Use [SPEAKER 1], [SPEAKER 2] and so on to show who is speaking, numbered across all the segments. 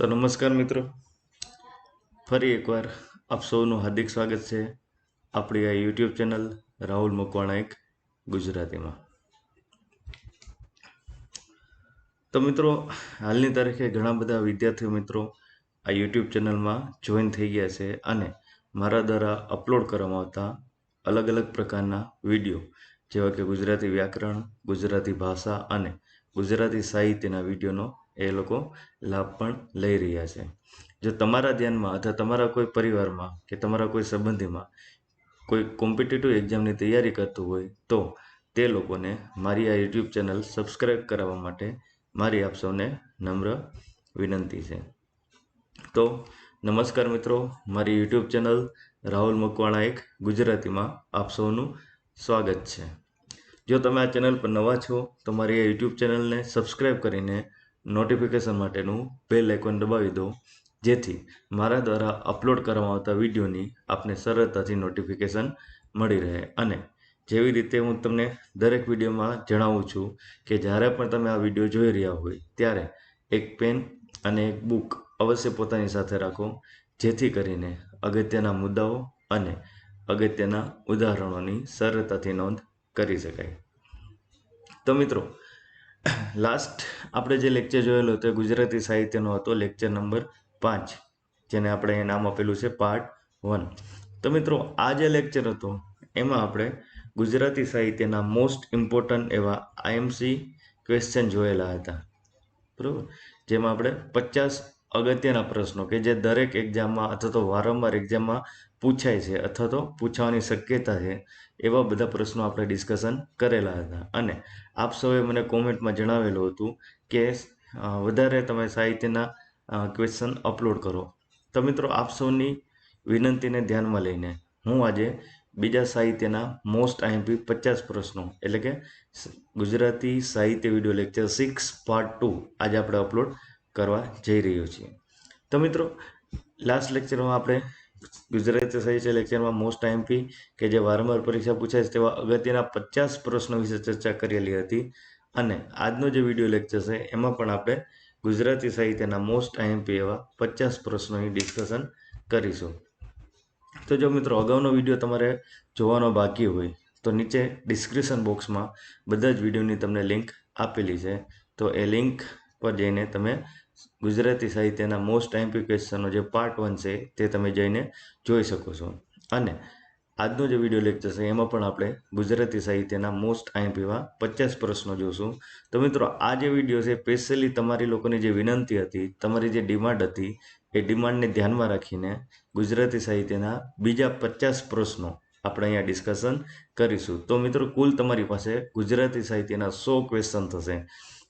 [SPEAKER 1] તો નમસ્કાર મિત્રો, ફરી એકવાર આપ સૌનું હાર્દિક સ્વાગત છે આપણી આ યુટ્યુબ ચેનલ રાહુલ મકવાણા એક ગુજરાતીમાં। તો મિત્રો, હાલની તારીખે ઘણા બધા વિદ્યાર્થીઓ મિત્રો આ યુટ્યુબ ચેનલમાં જોઈન થઈ ગયા છે અને મારા દ્વારા અપલોડ કરવામાં આવતા અલગ અલગ પ્રકારના વિડીયો જેવા કે ગુજરાતી વ્યાકરણ, ગુજરાતી ભાષા અને ગુજરાતી સાહિત્યના વિડીયોનો એ લોકો લાભ પણ લઈ રહ્યા છે। જો તમારા ધ્યાનમાં અથવા તમારા કોઈ પરિવારમાં કે તમારા કોઈ સંબંધીમાં કોઈ કોમ્પિટિટિવ એક્ઝામની તૈયારી કરતું હોય તો તે લોકોને મારી આ યુટ્યુબ ચેનલ સબસ્ક્રાઈબ કરાવવા માટે મારી આપ સૌને નમ્ર વિનંતી છે। તો નમસ્કાર મિત્રો, મારી યુટ્યુબ ચેનલ રાહુલ મકવાણા એક ગુજરાતીમાં આપ સૌનું સ્વાગત છે। જો તમે આ ચેનલ પર નવા છો તો મારી આ યુટ્યુબ ચેનલને સબસ્ક્રાઈબ કરીને નોટિફિકેશન માટેનું બેલ આઇકોન દબાવી દો, જેથી મારા દ્વારા અપલોડ કરવામાં આવતા વિડીયોની આપને સરળતાથી નોટિફિકેશન મળી રહે। અને જેવી રીતે હું તમને દરેક વિડીયોમાં જણાવું છું કે જ્યારે પણ તમે આ વિડીયો જોઈ રહ્યા હોય ત્યારે એક પેન અને એક બુક અવશ્ય પોતાની સાથે રાખો, જેથી કરીને અગત્યના મુદ્દાઓ અને અગત્યના ઉદાહરણોની સરળતાથી નોંધ કરી શકાય। તો મિત્રો, લાસ્ટ આપણે જે લેક્ચર જોયેલો હતો ગુજરાતી સાહિત્યનો હતો લેક્ચર નંબર 5, જેને આપણે નામ આપેલું છે પાર્ટ 1। તો મિત્રો, આ જે લેક્ચર હતો એમાં આપણે ગુજરાતી સાહિત્યના મોસ્ટ ઇમ્પોર્ટન્ટ એવા આઈએમસી ક્વેશ્ચન જોયેલા હતા, બરાબર, જેમાં આપણે 50 અગત્યના પ્રશ્નો કે જે દરેક એક્ઝામમાં અથવા તો વારંવાર એક્ઝામમાં પૂછાય છે અથવા તો પૂછવાની શક્યતા છે એવા બધા પ્રશ્નો આપણે ડિસ્કશન કરેલા હતા। અને આપ સૌએ મને કોમેન્ટમાં જણાવેલું હતું કે વધારે તમે સાહિત્યના ક્વેશ્ચન અપલોડ કરો। તો મિત્રો, આપ સૌની વિનંતીને ધ્યાનમાં લઈને હું આજે બીજા સાહિત્યના મોસ્ટ આઈએમપી 50 પ્રશ્નો એટલે કે ગુજરાતી સાહિત્ય વિડીયો લેક્ચર 6 પાર્ટ 2 આજે આપણે અપલોડ કરવા જઈ રહ્યો છીએ। તો મિત્રો, લાસ્ટ લેક્ચરમાં આપણે ગુજરાતી સાહિત્ય લેક્ચરમાં મોસ્ટ આઈએમપી કે જે વારંવાર પરીક્ષા પૂછાય છે તેવા અગત્યના 50 પ્રશ્નો વિશે ચર્ચા કરેલી હતી। અને આજનો જે વિડીયો લેક્ચર છે એમાં પણ આપણે ગુજરાતી સાહિત્યના મોસ્ટ આઈએમપી એવા 50 પ્રશ્નોની ડિસ્કશન કરીશું। તો જો મિત્રો, અગાઉનો વિડીયો તમારે જોવાનો બાકી હોય તો નીચે ડિસ્ક્રિપ્શન બોક્સમાં બધા જ વિડીયોની તમને લિંક આપેલી છે, તો એ લિંક પર જઈને તમે ગુજરાતી સાહિત્યના મોસ્ટ આઈએમપી ક્વેશ્ચનનો જે પાર્ટ 1 છે તે તમે જઈને જોઈ શકો છો। અને આજનો જે વિડીયો લેક્ચર છે એમાં પણ આપણે ગુજરાતી સાહિત્યના મોસ્ટ આઈએમપીમાં 50 પ્રશ્નો જોશું। તો મિત્રો, આ જે વિડીયો છે સ્પેશિયલી તમારી લોકોની જે વિનંતી હતી, તમારી જે ડિમાન્ડ હતી, એ ડિમાન્ડને ધ્યાનમાં રાખીને ગુજરાતી સાહિત્યના બીજા 50 પ્રશ્નો આપણે અહીંયા ડિસ્કશન કરીશું। તો મિત્રો, કુલ તમારી પાસે ગુજરાતી સાહિત્યના 100 ક્વેશ્ચન થશે।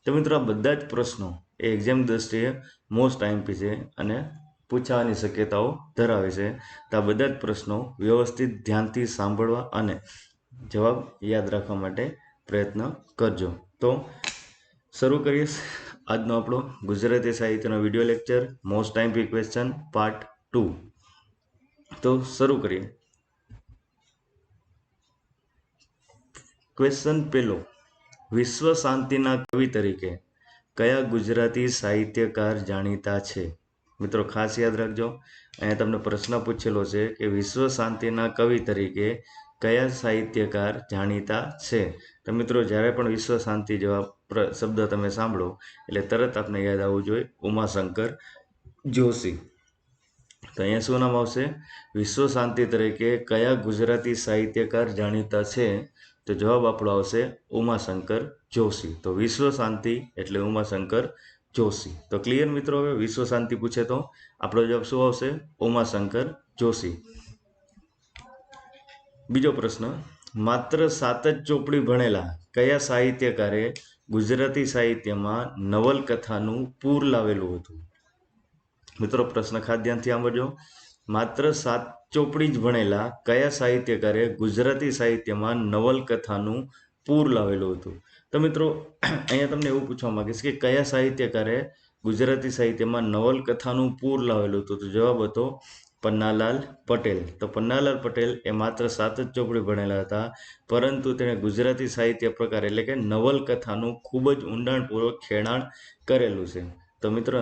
[SPEAKER 1] તો મિત્રો, આ બધા જ પ્રશ્નો એ એક્ઝામ દ્રષ્ટિએ મોસ્ટ આઈએમપી છે અને પૂછાવાની શક્યતાઓ ધરાવે છે। તો આ બધા જ પ્રશ્નો વ્યવસ્થિત ધ્યાનથી સાંભળવા અને જવાબ યાદ રાખવા માટે પ્રયત્ન કરજો। તો શરૂ કરીએ આજનો આપણો ગુજરાતી સાહિત્યનો video lecture most IMP question part 2। તો શરૂ કરીએ। ક્વેશ્ચન પહેલો, વિશ્વ શાંતિના કવિ તરીકે કયા ગુજરાતી સાહિત્યકાર જાણીતા છે? મિત્રો, ખાસ યાદ રાખજો, અહીંયા તમને પ્રશ્ન પૂછેલો છે કે વિશ્વ શાંતિના કવિ તરીકે કયા સાહિત્યકાર જાણીતા છે? તો મિત્રો, જ્યારે પણ વિશ્વ શાંતિ જેવા શબ્દ તમે સાંભળો એટલે તરત આપને યાદ આવવું જોઈએ ઉમાશંકર જોશી। તો અહીંયા શું નામ આવશે? વિશ્વ શાંતિ તરીકે કયા ગુજરાતી સાહિત્યકાર જાણીતા છે? તો જવાબ આપણો આવશે ઉમાશંકર જોશી। તો વિશ્વ શાંતિ એટલે ઉમાશંકર જોશી। તો ક્લિયર મિત્રો? હવે વિશ્વ શાંતિ પૂછે તો આપણો જવાબ શું આવશે? ઉમાશંકર જોશી। બીજો પ્રશ્ન, માત્ર 7 જ ચોપડી ભણેલા કયા સાહિત્યકારે ગુજરાતી સાહિત્યમાં નવલકથાનું પૂર લાવેલું હતું? મિત્રો, પ્રશ્ન ખાસ ધ્યાનથી સાંભળજો। માત્ર 7 ચોપડી જ ભણેલા કયા સાહિત્યકારે ગુજરાતી સાહિત્યમાં નવલકથાનું પૂર લાવેલું હતું? તો મિત્રો, અહીંયા તમને એવું પૂછવા માંગે છે કે કયા સાહિત્યકારે ગુજરાતી સાહિત્યમાં નવલકથાનું પૂર લાવેલું હતું? તો જવાબ હતો પન્નાલાલ પટેલ। તો પન્નાલાલ પટેલ એ માત્ર 7 જ ચોપડી ભણેલા હતા, પરંતુ તેણે ગુજરાતી સાહિત્ય પ્રકાર એટલે કે નવલકથાનું ખૂબ જ ઊંડાણપૂર્વક ખેડાણ કરેલું છે। તો મિત્રો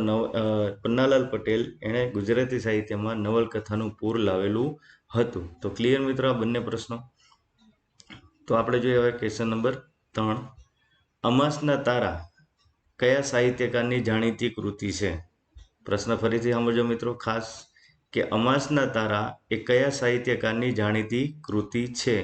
[SPEAKER 1] પન્નાલાલ પટેલ એણે ગુજરાતી સાહિત્યમાં નવલકથાનું પૂર લાવેલું હતું. તો ક્લિયર મિત્રો આ બંને પ્રશ્નો. તો આપણે જોઈએ હવે ક્વેશ્ચન નંબર 3. અમાસના તારા કયા સાહિત્યકારની જાણીતી કૃતિ છે? પ્રશ્ન ફરીથી સાંભળજો મિત્રો ખાસ, કે અમાસના તારા એ કયા સાહિત્યકારની જાણીતી કૃતિ છે?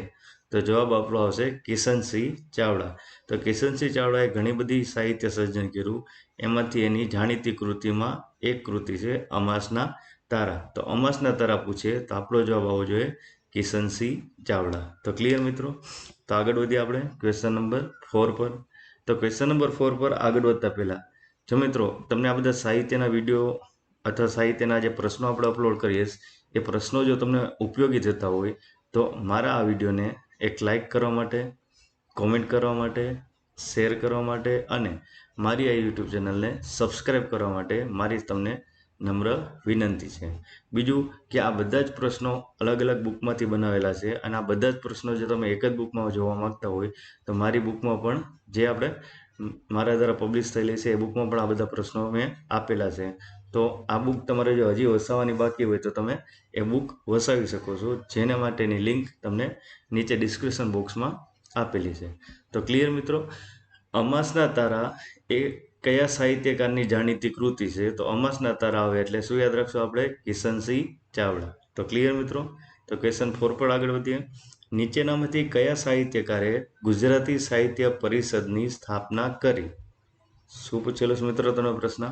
[SPEAKER 1] તો જવાબ આપણો આવશે કિશનસિંહ ચાવડા. તો કિશનસિંહ ચાવડાએ ઘણી બધી સાહિત્ય સર્જન કર્યું, એમાંથી એની જાણીતી કૃતિમાં એક કૃતિ છે અમાસના તારા. તો અમાસના તારા પૂછે તો આપણો જવાબ આવવો જોઈએ કિશનસિંહ ચાવડા. તો ક્લિયર મિત્રો. તો આગળ વધીએ આપણે ક્વેશ્ચન નંબર 4 પર. તો ક્વેશ્ચન નંબર 4 પર આગળ વધતા પહેલાં જો મિત્રો તમને આ બધા સાહિત્યના વિડીયો અથવા સાહિત્યના જે પ્રશ્નો આપણે અપલોડ કરીએ એ પ્રશ્નો જો તમને ઉપયોગી થતા હોય તો મારા આ વિડીયોને એક લાઈક કરવા માટે, કોમેન્ટ કરવા માટે, શેર કરવા માટે અને મારી આ યુટ્યુબ ચેનલને સબસ્ક્રાઈબ કરવા માટે મારી તમને નમ્ર વિનંતી છે. બીજું કે આ બધા જ પ્રશ્નો અલગ અલગ બુકમાંથી બનાવેલા છે અને આ બધા જ પ્રશ્નો જો તમે એક જ બુકમાં જોવા માંગતા હોય તો મારી બુકમાં પણ જે આપણે મારા દ્વારા પબ્લિશ થયેલી છે એ બુકમાં પણ આ બધા પ્રશ્નો મેં આપેલા છે. તો આ બુક તમારે જો હજી વસાવવાની બાકી હોય તો તમે એ બુક વસાવી શકો છો, જેના માટેની લિંક તમને નીચે ડિસ્ક્રિપ્શન બોક્સમાં આપેલી છે. તો ક્લિયર મિત્રો. અમાસના તારા એ કયા સાહિત્યકારની જાણીતી કૃતિ છે? તો અમાસના તારા આવે એટલે શું યાદ રાખશો આપણે? કિશનસિંહ ચાવડા. તો ક્લિયર મિત્રો. તો ક્વેશ્ચન 4 પર આગળ વધીએ. નીચેનામાંથી કયા સાહિત્યકારે ગુજરાતી સાહિત્ય પરિષદની સ્થાપના કરી? શું પૂછેલો છે મિત્રો તમે પ્રશ્ન?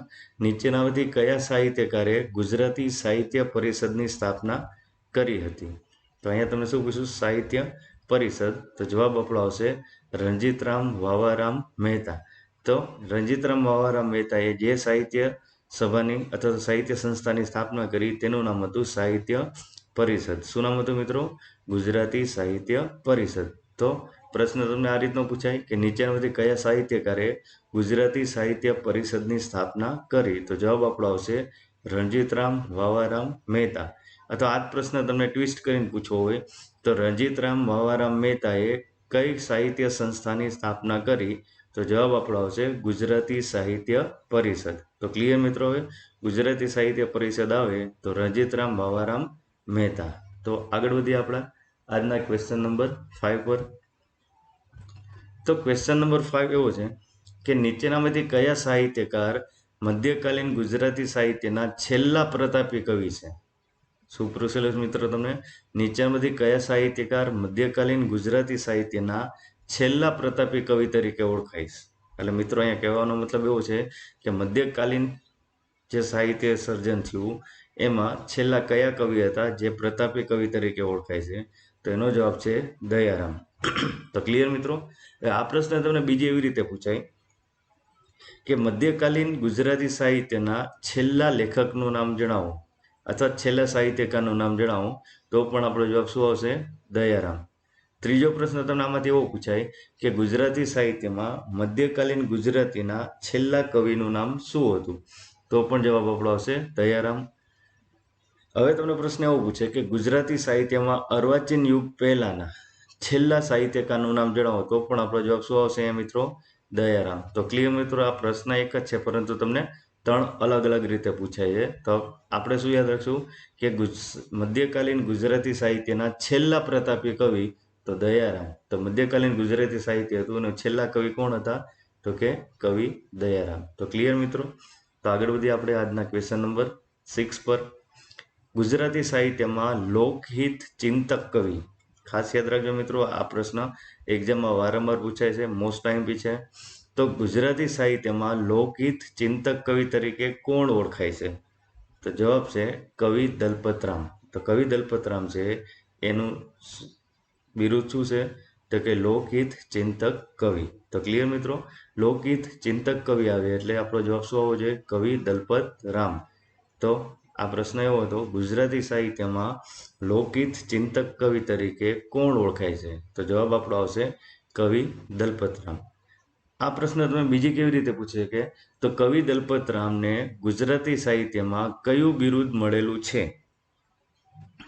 [SPEAKER 1] નીચેનામાંથી કયા સાહિત્યકારે ગુજરાતી સાહિત્ય પરિષદની સ્થાપના કરી હતી? તો અહીંયા તમને શું પૂછ્યું? સાહિત્ય પરિષદ. તો જવાબ આપણો આવશે રણજીતરામ વાવારામ મહેતા. તો રણજીતરામ વાવારામ મહેતાએ જે સાહિત્ય સભાની અથવા સાહિત્ય સંસ્થાની સ્થાપના કરી તેનું નામ હતું સાહિત્ય પરિષદ. શું નામ હતું મિત્રો? ગુજરાતી સાહિત્ય પરિષદ. તો પ્રશ્ન તમને આ રીતનો પૂછાય કે નીચેનામાંથી કયા સાહિત્યકારે ગુજરાતી સાહિત્ય પરિષદની સ્થાપના કરી? તો જવાબ આપણો આવશે રણજીતરામ વાવારામ મહેતા. અથવા આ જ પ્રશ્ન તમને ટ્વિસ્ટ કરીને પૂછવો હોય તો રણજીતરામ વાવારામ મહેતાએ કઈ સાહિત્ય સંસ્થાની સ્થાપના કરી? તો જવાબ આપણો આવશે ગુજરાતી સાહિત્ય પરિષદ. તો ક્લિયર મિત્રો. હવે ગુજરાતી સાહિત્ય પરિષદ આવે તો રણજીતરામ વાવારામ મહેતા. તો આગળ વધીએ આપણા આજના ક્વેશ્ચન નંબર 5 પર. તો ક્વેશ્ચન નંબર 5 એવો છે કે નીચેનામાંથી કયા સાહિત્યકાર મધ્યકાલીન ગુજરાતી સાહિત્યના છેલ્લા પ્રતાપી કવિ છે? શું પૂછેલું મિત્રો તમને? નીચેનામાંથી કયા સાહિત્યકાર મધ્યકાલીન ગુજરાતી સાહિત્યના છેલ્લા પ્રતાપી કવિ તરીકે ઓળખાય છે? એટલે મિત્રો અહીંયા કહેવાનો મતલબ એવો છે કે મધ્યકાલીન જે સાહિત્ય સર્જન થયું એમાં છેલ્લા કયા કવિ હતા જે પ્રતાપી કવિ તરીકે ઓળખાય છે? તો એનો જવાબ છે દયારામ. તો ક્લિયર મિત્રો. આ પ્રશ્ન તમને બીજી એવી રીતે પૂછાય કે મધ્યકાલીન ગુજરાતી સાહિત્યના છેલ્લા લેખકનું નામ જણાવો અથવા છેલ્લા સાહિત્યકારનું નામ જણાવો, તો પણ આપણો જવાબ શું આવશે? દયારામ. ત્રીજો પ્રશ્ન તમને આમાંથી એવો પૂછાય કે ગુજરાતી સાહિત્યમાં મધ્યકાલીન ગુજરાતીના છેલ્લા કવિનું નામ શું હતું? તો પણ જવાબ આપણો આવશે દયારામ. હવે તમને પ્રશ્ન એવો પૂછે કે ગુજરાતી સાહિત્યમાં અર્વાચીન યુગ પહેલાના છેલ્લા સાહિત્યકારનું નામ જણાવો, તો પણ આપણો જવાબ શું આવશે મિત્રો? દયારામ. તો ક્લિયર મિત્રો. આ પ્રશ્ન એક જ છે પરંતુ તમને 3 અલગ અલગ રીતે પૂછાય છે. તો આપણે શું યાદ રાખશું કે મધ્યકાલીન ગુજરાતી સાહિત્યના છેલ્લા પ્રતાપી કવિ તો દયારામ. તો મધ્યકાલીન ગુજરાતી સાહિત્ય હતું અને છેલ્લા કવિ કોણ હતા? તો કે કવિ દયારામ. તો ક્લિયર મિત્રો. તો આગળ વધીએ આપણે આજના ક્વેશ્ચન નંબર 6 પર. ગુજરાતી સાહિત્યમાં લોકહિત ચિંતક કવિ. ખાસ યાદ રાખજો મિત્રો, આ પ્રશ્ન એક્ઝામમાં વારંવાર પૂછાય છે, મોસ્ટ ટાઈમ બી છે. તો ગુજરાતી સાહિત્યમાં લોકહિત ચિંતક કવિ તરીકે કોણ ઓળખાય છે? તો જવાબ છે કવિ દલપતરામ. તો કવિ દલપતરામ છે એનું બિરુદ શું છે? તો કે લોકહિત ચિંતક કવિ. તો ક્લિયર મિત્રો. લોકહિત ચિંતક કવિ આવે એટલે આપણો જવાબ શું આવવો જોઈએ? કવિ દલપતરામ. તો આ પ્રશ્ન એવો હતો ગુજરાતી સાહિત્યમાં લોકહિત ચિંતક કવિ તરીકે કોણ ઓળખાય છે? તો જવાબ આપણો આવશે કવિ દલપતરામ. આ પ્રશ્ન તમે બીજી કેવી રીતે પૂછે કે તો કવિ દલપતરામને ગુજરાતી સાહિત્યમાં કયું બિરુદ મળેલું છે?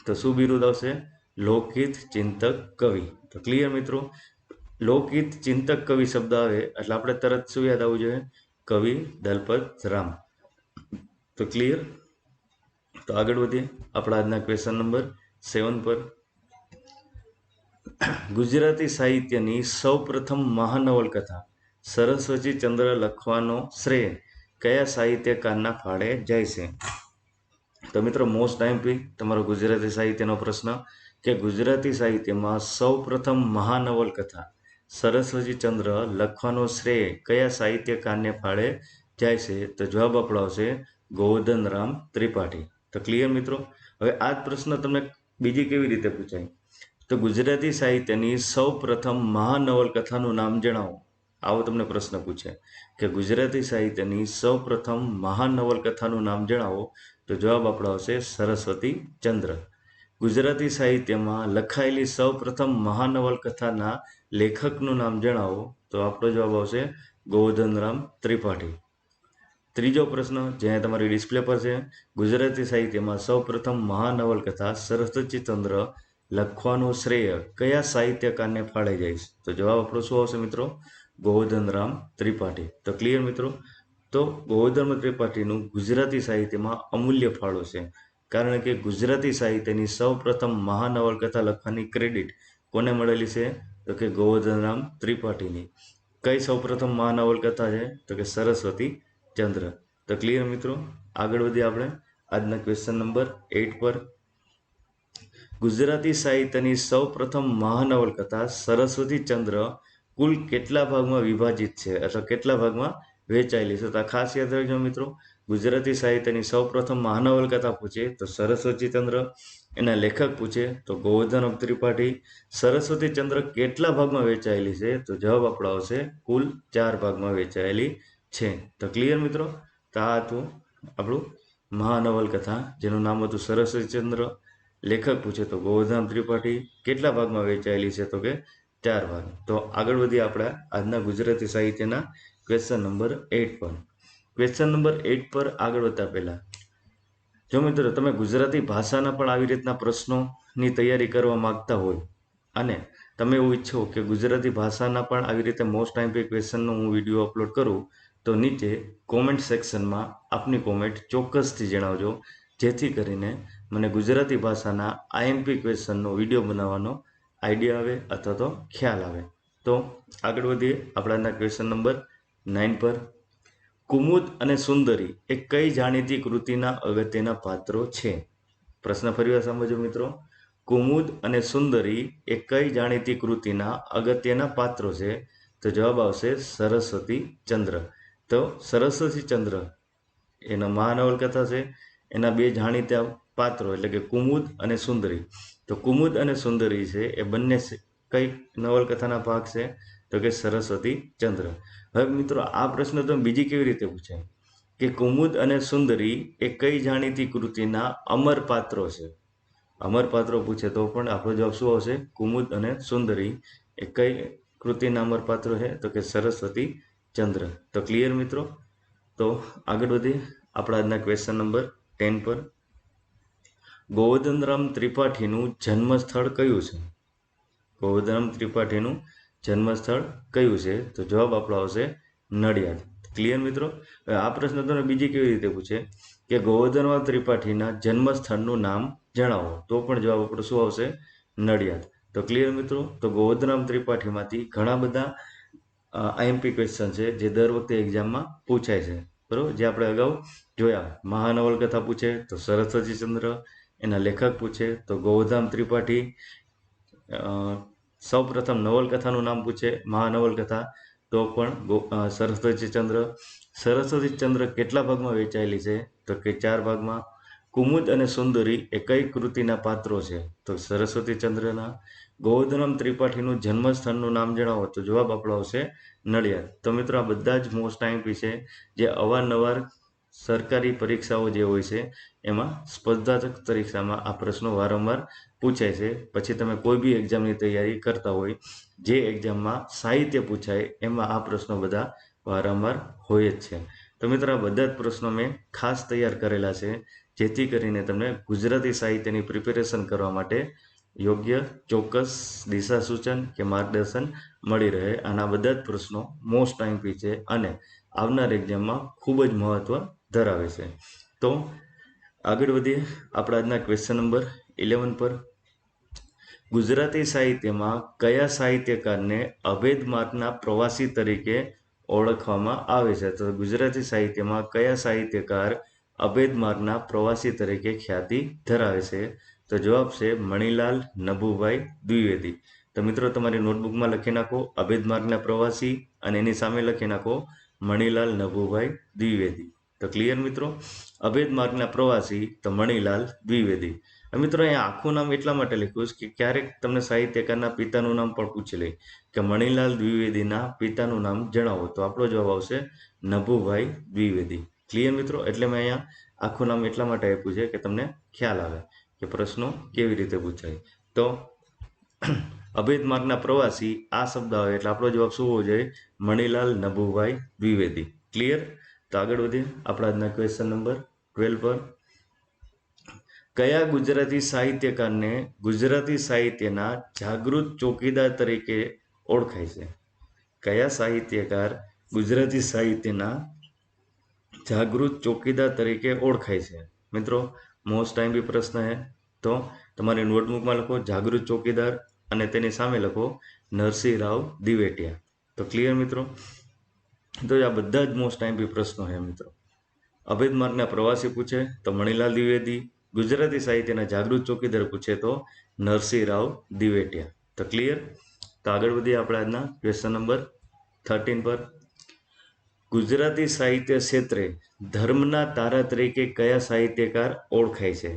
[SPEAKER 1] તો શું બિરુદ આવશે? લોકહિત ચિંતક કવિ. તો ક્લિયર મિત્રો. લોકહિત ચિંતક કવિ શબ્દ આવે એટલે આપણે તરત શું યાદ આવવું જોઈએ? કવિ દલપતરામ. તો ક્લિયર? તો આગળ વધીએ આપણા આજના ક્વેશ્ચન નંબર 7 પર. ગુજરાતી સાહિત્યની સૌપ્રથમ મહાનવલકથા સરસ્વતી ચંદ્ર લખવાનો શ્રેય કયા સાહિત્યકારના ફાળે જાય છે? તો મિત્રો મોસ્ટ આઈએમપી તમારો ગુજરાતી સાહિત્યનો પ્રશ્ન કે ગુજરાતી સાહિત્યમાં સૌપ્રથમ મહાનવલકથા સરસ્વતી ચંદ્ર લખવાનો શ્રેય કયા સાહિત્યકારને ફાળે જાય છે? તો જવાબ આપણો આવશે ગોવર્ધનરામ ત્રિપાઠી. તો ક્લિયર મિત્રો? હવે આ જ પ્રશ્ન તમને બીજી કેવી રીતે પૂછાય? તો ગુજરાતી સાહિત્યની સૌપ્રથમ મહાનવલકથાનું નામ જણાવો. આવો તમને પ્રશ્ન પૂછે કે ગુજરાતી સાહિત્યની સૌપ્રથમ મહાનવલકથાનું નામ જણાવો. તો જવાબ આપણો આવશે સરસ્વતી ચંદ્ર. ગુજરાતી સાહિત્યમાં લખાયેલી સૌપ્રથમ મહાનવલકથાના લેખકનું નામ જણાવો. તો આપણો જવાબ આવશે ગોવર્ધનરામ ત્રિપાઠી. ત્રીજો પ્રશ્ન જે તમારી ડિસ્પ્લે પર છે, ગુજરાતી સાહિત્યમાં સૌપ્રથમ મહાનવલકથા સરસ્વતી ચંદ્ર લખવાનો શ્રેય કયા સાહિત્યકારને ફાળે જાય છે? તો જવાબ આપણો શું આવશે મિત્રો? ગોવર્ધનરામ ત્રિપાઠી. તો ક્લિયર મિત્રો? તો ગોવર્ધન ત્રિપાઠીનું ગુજરાતી સાહિત્યમાં અમૂલ્ય ફાળો છે, કારણ કે ગુજરાતી સાહિત્યની સૌપ્રથમ મહાનવલકથા લખવાની ક્રેડિટ કોને મળેલી છે? તો કે ગોવર્ધનરામ ત્રિપાઠીની. કઈ સૌપ્રથમ મહાનવલકથા છે? તો કે સરસ્વતી ચંદ્ર. તો ક્લિયર મિત્રો? આગળ વધીએ આપણે આજના ક્વેશ્ચન નંબર 8 પર. ગુજરાતી સાહિત્યની સૌપ્રથમ મહાનવલકથા સરસ્વતી ચંદ્ર કુલ કેટલા ભાગમાં વિભાજિત છે અથવા કેટલા ભાગમાં વહેંચાયેલી છે? તો આ ખાસ યાદ રાખજો મિત્રો. ગુજરાતી સાહિત્યની સૌપ્રથમ મહાનવલકથા પૂછે તો સરસ્વતી ચંદ્ર, એના લેખક પૂછે તો ગોવર્ધન ત્રિપાઠી. સરસ્વતી ચંદ્ર કેટલા ભાગમાં વહેંચાયેલી છે? તો જવાબ આપણો આવશે કુલ 4 ભાગમાં વહેંચાયેલી છે. તો ક્લિયર મિત્રો? તો આ હતું આપણું મહાનવલકથા જેનું નામ હતું સરસ્વતી ચંદ્ર. લેખક પૂછે તો ગોવર્ધન ત્રિપાઠી. કેટલા ભાગમાં વહેંચાયેલી છે? તો કે 4 ભાગ. તો આગળ વધીએ આપણે આજના ગુજરાતી સાહિત્યના ક્વેશ્ચન નંબર 8 પર. ક્વેશ્ચન નંબર 8 પર આગળ વધતા પહેલા જો મિત્રો તમે ગુજરાતી ભાષાના પણ આવી રીતના પ્રશ્નોની તૈયારી કરવા માંગતા હોય અને તમે એવું ઈચ્છો કે ગુજરાતી ભાષાના પણ આવી રીતે મોસ્ટ આઈએમપી ક્વેશ્ચનનો હું વિડીયો અપલોડ કરું, તો નીચે કોમેન્ટ સેક્શનમાં આપની કોમેન્ટ ચોક્કસથી જણાવજો, જેથી કરીને મને ગુજરાતી ભાષાના આઈએમપી ક્વેશ્ચનનો વિડીયો બનાવવાનો આઈડિયા આવે અથવા તો ખ્યાલ આવે. તો આગળ વધીએ આપણાના ક્વેશ્ચન નંબર 9 પર. કુમુદ અને સુંદરી એ કઈ જાણીતી કૃતિના અગત્યના પાત્રો છે? પ્રશ્ન ફરીવાર સમજો મિત્રો. કુમુદ અને સુંદરી એ કઈ જાણીતી કૃતિના અગત્યના પાત્રો છે? તો જવાબ આવશે સરસ્વતી ચંદ્ર. તો સરસ્વતી ચંદ્ર એના મહાનવલકથા છે, એના 2 જાણીતા પાત્રો એટલે કે કુમુદ અને સુંદરી. તો કુમુદ અને સુંદરી છે એ બંને કઈ નવલકથાના ભાગ છે? તો કે સરસ્વતી ચંદ્ર. હવે મિત્રો આ પ્રશ્ન તો બીજી કેવી રીતે પૂછાય કે કુમુદ અને સુંદરી એ કઈ જાણીતી કૃતિના અમર પાત્રો છે? અમર પાત્રો પૂછે તો પણ આપણો જવાબ શું આવશે? કુમુદ અને સુંદરી એ કઈ કૃતિના અમર પાત્રો છે? તો કે સરસ્વતી ચંદ્ર. તો ક્લિયર મિત્રો? તો આગળ વધીએ આપણા આજના ક્વેશ્ચન નંબર 10 પર. ગોવર્ધનરામ ત્રિપાઠીનું જન્મસ્થળ કયું છે? ગોવર્ધનરામ ત્રિપાઠીનું જન્મસ્થળ કયું છે? તો જવાબ આપણો આવશે નડિયાદ. ક્લિયર મિત્રો? આ પ્રશ્ન તમને બીજી કેવી રીતે પૂછે કે ગોવર્ધનરામ ત્રિપાઠીના જન્મસ્થળનું નામ જણાવો, તો પણ જવાબ આપણો શું આવશે? નડિયાદ. તો ક્લિયર મિત્રો? તો ગોવર્ધનરામ ત્રિપાઠીમાંથી ઘણા બધા આઈએમપી ક્વેશ્ચન છે જે દર વખતે એક્ઝામમાં પૂછાય છે, બરાબર? જે આપણે અગાઉ જોયા. મહાનવલકથા પૂછે તો સરસ્વતી ચંદ્ર, એના લેખક પૂછે તો ગોવર્ધન ત્રિપાઠી, સૌપ્રથમ નવલકથાનું નામ પૂછે મહાનવલકથા તો પણ સરસ્વતી ચંદ્ર. સરસ્વતી ચંદ્ર કેટલા ભાગમાં વહેંચાયેલી છે? તો કે 4 ભાગમાં. કુમુદ અને સુંદરી એ કઈ કૃતિના પાત્રો છે? તો સરસ્વતી ચંદ્રના. ગોવર્ધનરામ ત્રિપાઠીનું જન્મસ્થાનનું નામ જણાવો, તો જવાબ આપણો આવશે નડિયાદ. તો મિત્રો આ બધા જ મોસ્ટ આઈએમપી છે જે અવારનવાર સરકારી પરીક્ષાઓ જે હોય છે એમાં સ્પર્ધાત્મક પરીક્ષામાં આ પ્રશ્નો વારંવાર પૂછાય છે. પછી તમે કોઈ બી એક્ઝામની તૈયારી કરતા હોય, જે એક્ઝામમાં સાહિત્ય પૂછાય એમાં આ પ્રશ્નો બધા વારંવાર હોય જ છે. તો મિત્રો આ બધા જ પ્રશ્નો મેં ખાસ તૈયાર કરેલા છે, જેથી કરીને તમને ગુજરાતી સાહિત્યની પ્રિપેરેશન કરવા માટે યોગ્ય ચોક્કસ દિશા સૂચન કે માર્ગદર્શન મળી રહે. આના બધા જ પ્રશ્નો મોસ્ટ આઈએમપી છે અને આવનાર એક્ઝામમાં ખૂબ જ મહત્વ ધરાવે છે. તો આગળ વધીએ આપણા આજના ક્વેશ્ચન નંબર 11 પર. ગુજરાતી સાહિત્યમાં કયા સાહિત્યકારને અભેદ માર્ગના પ્રવાસી તરીકે ઓળખવામાં આવે છે? તો ગુજરાતી સાહિત્યમાં કયા સાહિત્યકાર અભેદ માર્ગના પ્રવાસી તરીકે ખ્યાતિ ધરાવે છે? તો જવાબ છે મણિલાલ નભુભાઈ દ્વિવેદી. તો મિત્રો તમારી નોટબુકમાં લખી નાખો અભેદ માર્ગના પ્રવાસી અને એની સામે લખી નાખો મણિલાલ નભુભાઈ દ્વિવેદી. તો ક્લિયર મિત્રો? અભેદ માર્ગના પ્રવાસી તો મણિલાલ દ્વિવેદી. મિત્રો અહીંયા આખું નામ એટલા માટે લખ્યું છે કે ક્યારેક તમને સાહિત્યકારના પિતાનું નામ પણ પૂછી લે કે મણિલાલ દ્વિવેદીના પિતાનું નામ જણાવો, તો આપણો જવાબ આવશે નભુભાઈ દ્વિવેદી. ક્લિયર મિત્રો? એટલે મેં અહીંયા આખું નામ એટલા માટે આપ્યું છે કે તમને ખ્યાલ આવે કે પ્રશ્નો કેવી રીતે પૂછાય. તો અભેદ માર્ગના પ્રવાસી આ શબ્દ આવે એટલે આપણો જવાબ શું હોવો જોઈએ? મણિલાલ નભુભાઈ દ્વિવેદી. ક્લિયર? તો આગળ વધીએ આપણા આજના ક્વેશ્ચન નંબર 12 પર. કયા ગુજરાતી સાહિત્યકારને ગુજરાતી સાહિત્યના જાગૃત ચોકીદાર તરીકે ઓળખાય છે? કયા સાહિત્યકાર ગુજરાતી સાહિત્યના જાગૃત ચોકીદાર તરીકે ઓળખાય છે? મિત્રો મોસ્ટ ટાઈમ બી પ્રશ્ન છે. તો તમારી નોટબુકમાં લખો જાગૃત ચોકીદાર અને તેની સામે લખો નરસિંહ રાવ દિવેટિયા. તો ક્લિયર મિત્રો? તો આ બધા જ મોસ્ટ ટાઈમ બી પ્રશ્નો છે મિત્રો. અભેદ માર્ગના પ્રવાસી પૂછે તો મણિલાલ દ્વિવેદી, ગુજરાતી સાહિત્યના જાગૃત ચોકીદાર પૂછે તો નરસિંહ રાવ દિવેટિયા. તો ક્લિયર? તો આગળ વધીએ આપણે આજના ક્વેશ્ચન નંબર 13 પર. ગુજરાતી સાહિત્ય ક્ષેત્રે ધર્મના તારા તરીકે કયા સાહિત્યકાર ઓળખાય છે?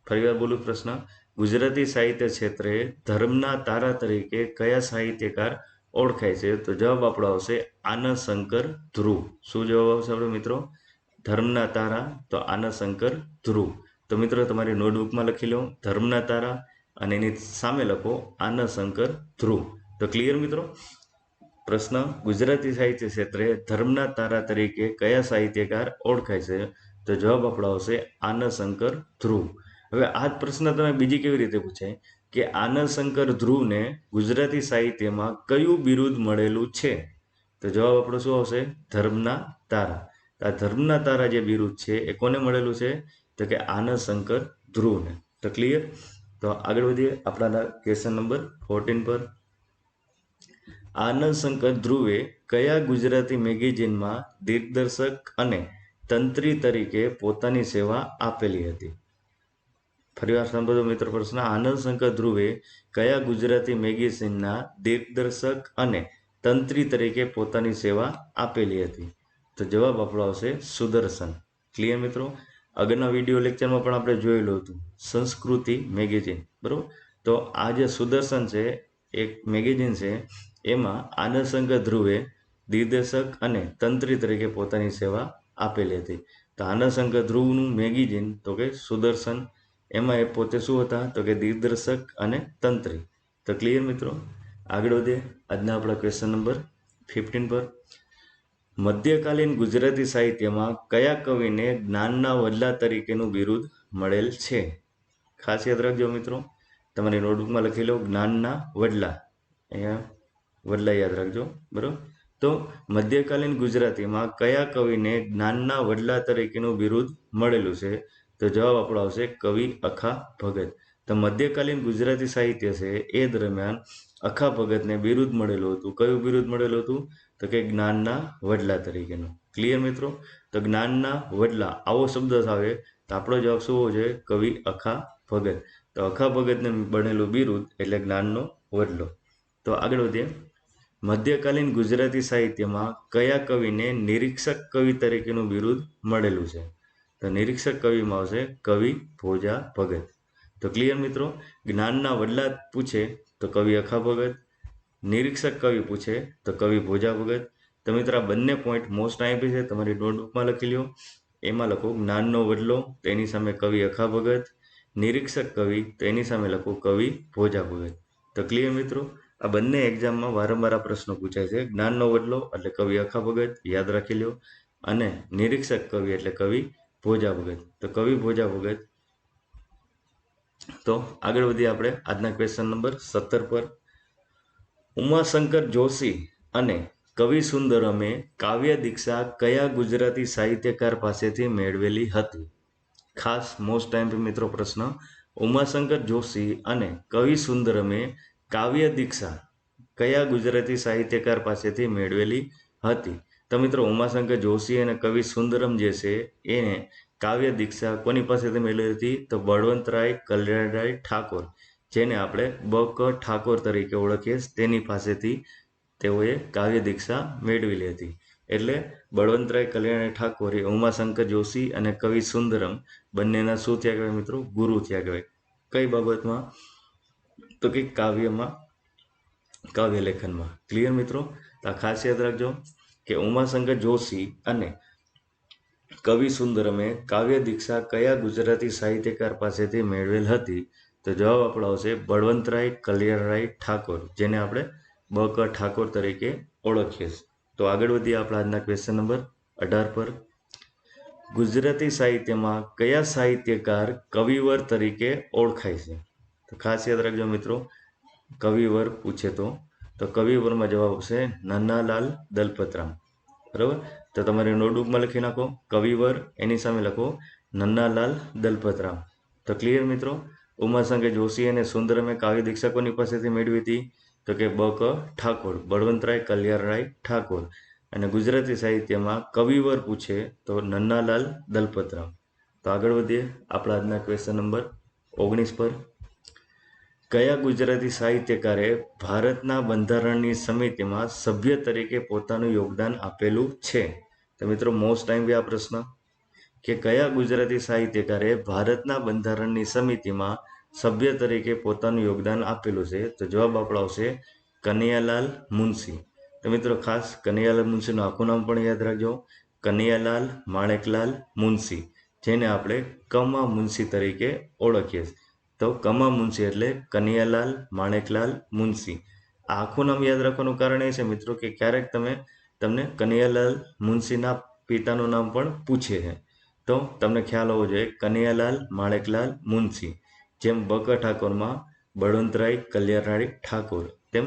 [SPEAKER 1] ફરીવાર બોલું પ્રશ્ન. ગુજરાતી સાહિત્ય ક્ષેત્રે ધર્મના તારા તરીકે કયા સાહિત્યકાર ઓળખાય છે? તો જવાબ આપણો આવશે આનંદ શંકર ધ્રુવ. શું જવાબ આવશે આપણે મિત્રો? ધર્મના તારા તો આનંદ શંકર ધ્રુવ. તો મિત્રો તમારી નોટબુકમાં લખી લો ધર્મના તારા અને એની સામે લખો આનંદ શંકર ધ્રુવ. તો ક્લિયર મિત્રો? પ્રશ્ન ગુજરાતી સાહિત્ય ક્ષેત્રે ધર્મના તારા તરીકે કયા સાહિત્યકાર ઓળખાય છે? તો જવાબ આપણો આવશે આનંદ શંકર ધ્રુવ. હવે આ જ પ્રશ્ન તમે બીજી કેવી રીતે પૂછાય કે આનંદ શંકર ધ્રુવને ગુજરાતી સાહિત્યમાં કયું બિરુદ મળેલું છે? તો જવાબ આપણો શું આવશે? ધર્મના તારા. આ ધર્મના તારા જે બિરુદ છે એ કોને મળેલું છે? તો કે આનંદ શંકર ધ્રુવને. તો ક્લિયર? તો આગળ વધીએ આપણા ક્વેશ્ચન નંબર 14 પર. આનંદ શંકર ધ્રુવે કયા ગુજરાતી મેગેઝિનમાં દિગ્દર્શક અને તંત્રી તરીકે પોતાની સેવા આપેલી હતી? ફરીવાર સાંભળો મિત્રો પ્રશ્ન. આનંદ શંકર ધ્રુવે કયા ગુજરાતી મેગેઝિનના દિગ્દર્શક અને તંત્રી તરીકે પોતાની સેવા આપેલી હતી? તો જવાબ આપણો આવશે સુદર્શન. ક્લિયર મિત્રો? આગળના વિડીયો લેક્ચરમાં પણ આપણે જોયેલું હતું સંસ્કૃતિ મેગેઝિન, બરાબર? તો આ જે સુદર્શન છે એક મેગેઝિન છે, એમાં આનંદ શંકર ધ્રુવે દિગ્દર્શક અને તંત્રી તરીકે પોતાની સેવા આપેલી હતી. તો આનંદ શંકર ધ્રુવનું મેગેઝિન તો કે સુદર્શન, એમાં એ પોતે શું હતા? તો કે દિગ્દર્શક અને તંત્રી. તો ક્લિયર મિત્રો? આગળ વધીએ આજના આપણા ક્વેશ્ચન નંબર 15 પર. મધ્યકાલીન ગુજરાતી સાહિત્યમાં કયા કવિને જ્ઞાનના વડલા તરીકેનું બિરુદ મળેલ છે? ખાસ યાદ રાખજો મિત્રો, તમારી નોટબુકમાં લખી લો જ્ઞાનના વડલા. અહીંયા વડલા યાદ રાખજો, બરાબર? તો મધ્યકાલીન ગુજરાતીમાં કયા કવિને જ્ઞાનના વડલા તરીકેનું બિરુદ મળેલું છે? તો જવાબ આપણો આવશે કવિ અખા ભગત. તો મધ્યકાલીન ગુજરાતી સાહિત્ય છે એ દરમિયાન અખા ભગતને બિરુદ મળેલું હતું. કયું બિરુદ મળેલું હતું? તો કે જ્ઞાનના વડલા તરીકેનું. ક્લિયર મિત્રો? તો જ્ઞાનના વડલા આવો શબ્દ આવે તો આપણો જવાબ શું હોવો જોઈએ? કવિ અખા ભગત. તો અખા ભગતને બનેલું બિરુદ એટલે જ્ઞાનનો વડલો. તો આગળ વધીએ. મધ્યકાલીન ગુજરાતી સાહિત્યમાં કયા કવિને નિરીક્ષક કવિ તરીકેનું બિરુદ મળેલું છે? તો નિરીક્ષક કવિમાં આવશે કવિ ભોજા ભગત. તો ક્લિયર મિત્રો? જ્ઞાનના વડલા પૂછે તો કવિ અખા ભગત, નિરીક્ષક કવિ પૂછે તો કવિ ભોજા ભગત. તો મિત્રો આ બંને પોઈન્ટ મોસ્ટ આઈમ્પી છે, તમારી નોટબુકમાં લખી લો. એમાં લખો જ્ઞાનનો વડલો તો એની સામે કવિ અખા ભગત, નિરીક્ષક કવિ તો એની સામે લખો કવિ ભોજા ભગત. તો ક્લિયર મિત્રો? આ બંને એક્ઝામમાં વારંવાર આ પ્રશ્નો પૂછાય છે. જ્ઞાનનો વડલો એટલે કવિ અખા ભગત, યાદ રાખી લો, અને નિરીક્ષક કવિ એટલે કવિ ભોજા ભગત. તો કવિ ભોજા ભગત. તો આગળ વધીએ આપણે આજના ક્વેશ્ચન નંબર 17 પર. ઉમાશંકર જોશી અને કવિ સુંદરમે કાવ્ય દીક્ષા કયા ગુજરાતી સાહિત્યકાર પાસેથી મેળવેલી હતી? ખાસ મોસ્ટ ટાઈમ મિત્રો પ્રશ્ન. ઉમાશંકર જોશી અને કવિ સુંદરમે કાવ્ય દીક્ષા કયા ગુજરાતી સાહિત્યકાર પાસેથી મેળવેલી હતી? તો મિત્રો ઉમાશંકર જોશી અને કવિ સુંદરમ જે છે એને કાવ્ય દીક્ષા કોની પાસેથી મેળવી હતી? તો બળવંતરાય કલ્યાણરાય ઠાકોર, જેને આપણે બ.ક. ઠાકોર તરીકે ઓળખીએ તેની પાસેથી તેઓએ કાવ્ય દીક્ષા મેળવેલી હતી. એટલે બળવંતરાય કલ્યાણરાય ઠાકોર એ ઉમાશંકર જોશી અને કવિ સુંદરમ બંનેના શું થયા કહેવાય મિત્રો? ગુરુ થયા કહેવાય. કઈ બાબતમાં? તો કે કાવ્યમાં, કાવ્ય લેખનમાં. ક્લિયર મિત્રો? આ ખાસ યાદ રાખજો કે ઉમાશંકર જોશી અને કવિ સુંદરમે કાવ્ય દીક્ષા કયા ગુજરાતી સાહિત્યકાર પાસેથી મેળવેલ હતી? તો જવાબ આપણો આવશે બળવંતરાય કલ્યાણરાય ઠાકોર, જેને આપણે બ.ક. ઠાકોર તરીકે ઓળખીએ છીએ. તો આગળ વધીએ આપણા આજના ક્વેશ્ચન નંબર 18 પર. ગુજરાતી સાહિત્યમાં કયા સાહિત્યકાર કવિવર તરીકે ઓળખાય છે? તો ખાસ યાદ રાખજો મિત્રો, કવિવર પૂછે તો કવિવરમાં જવાબ આવશે નન્નાલાલ દલપતરામ. બરાબર? તો તમારી નોટબુકમાં લખી નાખો કવિવર, એની સામે લખો નન્નાલાલ દલપતરામ. તો ક્લિયર મિત્રો? ઉમાશંકર જોશી અને સુંદરમે કાવ્ય દીક્ષા કોની પાસેથી મેળવી હતી? તો કે બ.ક. ઠાકોર, બળવંતરાય કલ્યાણરાય ઠાકોર. અને ગુજરાતી સાહિત્યમાં કવિવર પૂછે તો નન્નાલાલ દલપતરામ. તો આગળ વધીએ આપણા આજના ક્વેશ્ચન નંબર 19 પર. કયા ગુજરાતી સાહિત્યકારે ભારતના બંધારણની સમિતિમાં સભ્ય તરીકે પોતાનું યોગદાન આપેલું છે? તો મિત્રો મોસ્ટ ટાઈમ બી આ પ્રશ્ન કે કયા ગુજરાતી સાહિત્યકારે ભારતના બંધારણની સમિતિમાં સભ્ય તરીકે પોતાનું યોગદાન આપેલું છે? તો જવાબ આપણો આવશે કનૈયાલાલ મુનશી. તો મિત્રો ખાસ કનૈયાલાલ મુનશીનું આખું નામ પણ યાદ રાખજો, કનૈયાલાલ માણેકલાલ મુનશી, જેને આપણે કમા મુનશી તરીકે ઓળખીએ છીએ. તો કમા મુનશી એટલે કનૈયાલાલ માણેકલાલ મુનશી. આખું નામ યાદ રાખવાનું કારણ એ છે મિત્રો કે ક્યારેક તમને કનૈયાલાલ મુનશીના પિતાનું નામ પણ પૂછે છે, તો તમને ખ્યાલ હોવો જોઈએ કનૈયાલાલ માણેકલાલ મુનશી. જેમ બ.ક. ઠાકોરમાં બળવંતરાય કલ્યાણરાય ઠાકોર, તેમ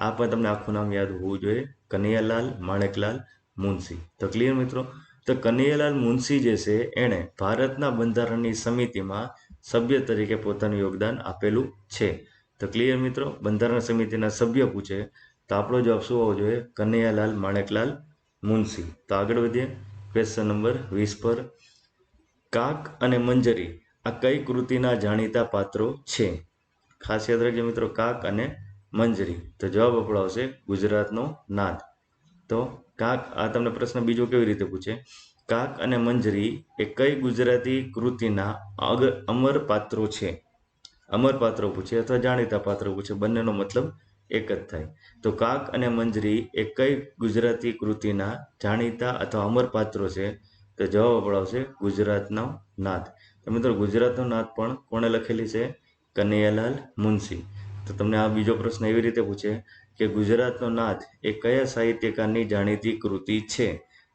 [SPEAKER 1] આ પણ તમને આખું નામ યાદ હોવું જોઈએ, કનૈયાલાલ માણેકલાલ મુનશી. તો ક્લિયર મિત્રો? તો કનૈયાલાલ મુનશી જે છે એણે ભારતના બંધારણની સમિતિમાં સભ્ય તરીકે પોતાનું યોગદાન આપેલું છે. તો ક્લિયર મિત્રો? બંધારણ સમિતિના સભ્ય પૂછે તો આપણો જવાબ શું હોવો જોઈએ? કનૈયાલાલ માણેકલાલ મુનશી. તો આગળ વધીએ ક્વેશ્ચન નંબર 20 પર. કાક અને મંજરી આ કઈ કૃતિના જાણીતા પાત્રો છે? ખાસ યાદ રાખજો મિત્રો, કાક અને મંજરી. તો જવાબ આપણો આવશે ગુજરાતનો નાદ. તો કાક, આ તમને પ્રશ્ન બીજો કેવી રીતે પૂછે? કાક અને મંજરી એ કઈ ગુજરાતી કૃતિના અમર પાત્રો છે? અમર પાત્રો પૂછે અથવા જાણીતા પાત્રો પૂછે, બંનેનો મતલબ એક જ થાય. તો કાક અને મંજરી એ કઈ ગુજરાતી કૃતિના જાણીતા અથવા અમર પાત્રો છે? તો જવાબ આપણો આવશે ગુજરાતનો નાદ. તો મિત્રો ગુજરાતનો નાદ પણ કોણે લખેલી છે? કનૈયાલાલ મુનશી. તો તમને આ બીજો પ્રશ્ન એવી રીતે પૂછે કે ગુજરાતનો નાદ એ કયા સાહિત્યકારની જાણીતી કૃતિ છે?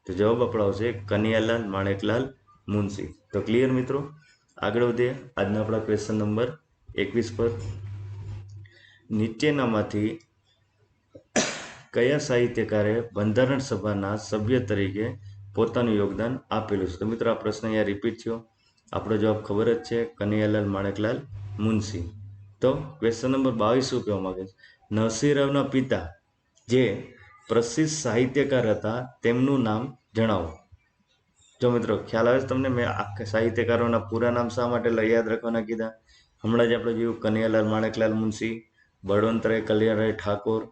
[SPEAKER 1] તો જવાબ આપણો આવશે કનૈયાલાલ માણેકલાલ મુનશી. તો ક્લિયર મિત્રો? આગળ વધીએ આજના આપણા ક્વેશ્ચન નંબર 21 પર. નીચેનામાંથી કયા સાહિત્યકારે બંધારણ સભાના સભ્ય તરીકે પોતાનું યોગદાન આપેલું છે? તો મિત્રો આ પ્રશ્ન અહીંયા રિપીટ થયો. આપણો જવાબ ખબર જ છે, કનૈયાલાલ માણેકલાલ મુનશી. તો ક્વેશ્ચન નંબર 22 શું કહેવા માંગે છે? નરસિંહરાવના પિતા જે પ્રસિદ્ધ સાહિત્યકાર હતા તેમનું નામ જણાવો. જો મિત્રો ખ્યાલ આવે છે તમને, મેં આખા સાહિત્યકારોના પૂરા નામ શા માટે યાદ રાખવાના કીધા? હમણાં જ આપણે જોયું કનૈયાલાલ માણેકલાલ મુનશી, બળવંતરાય કલ્યાણરાય ઠાકોર,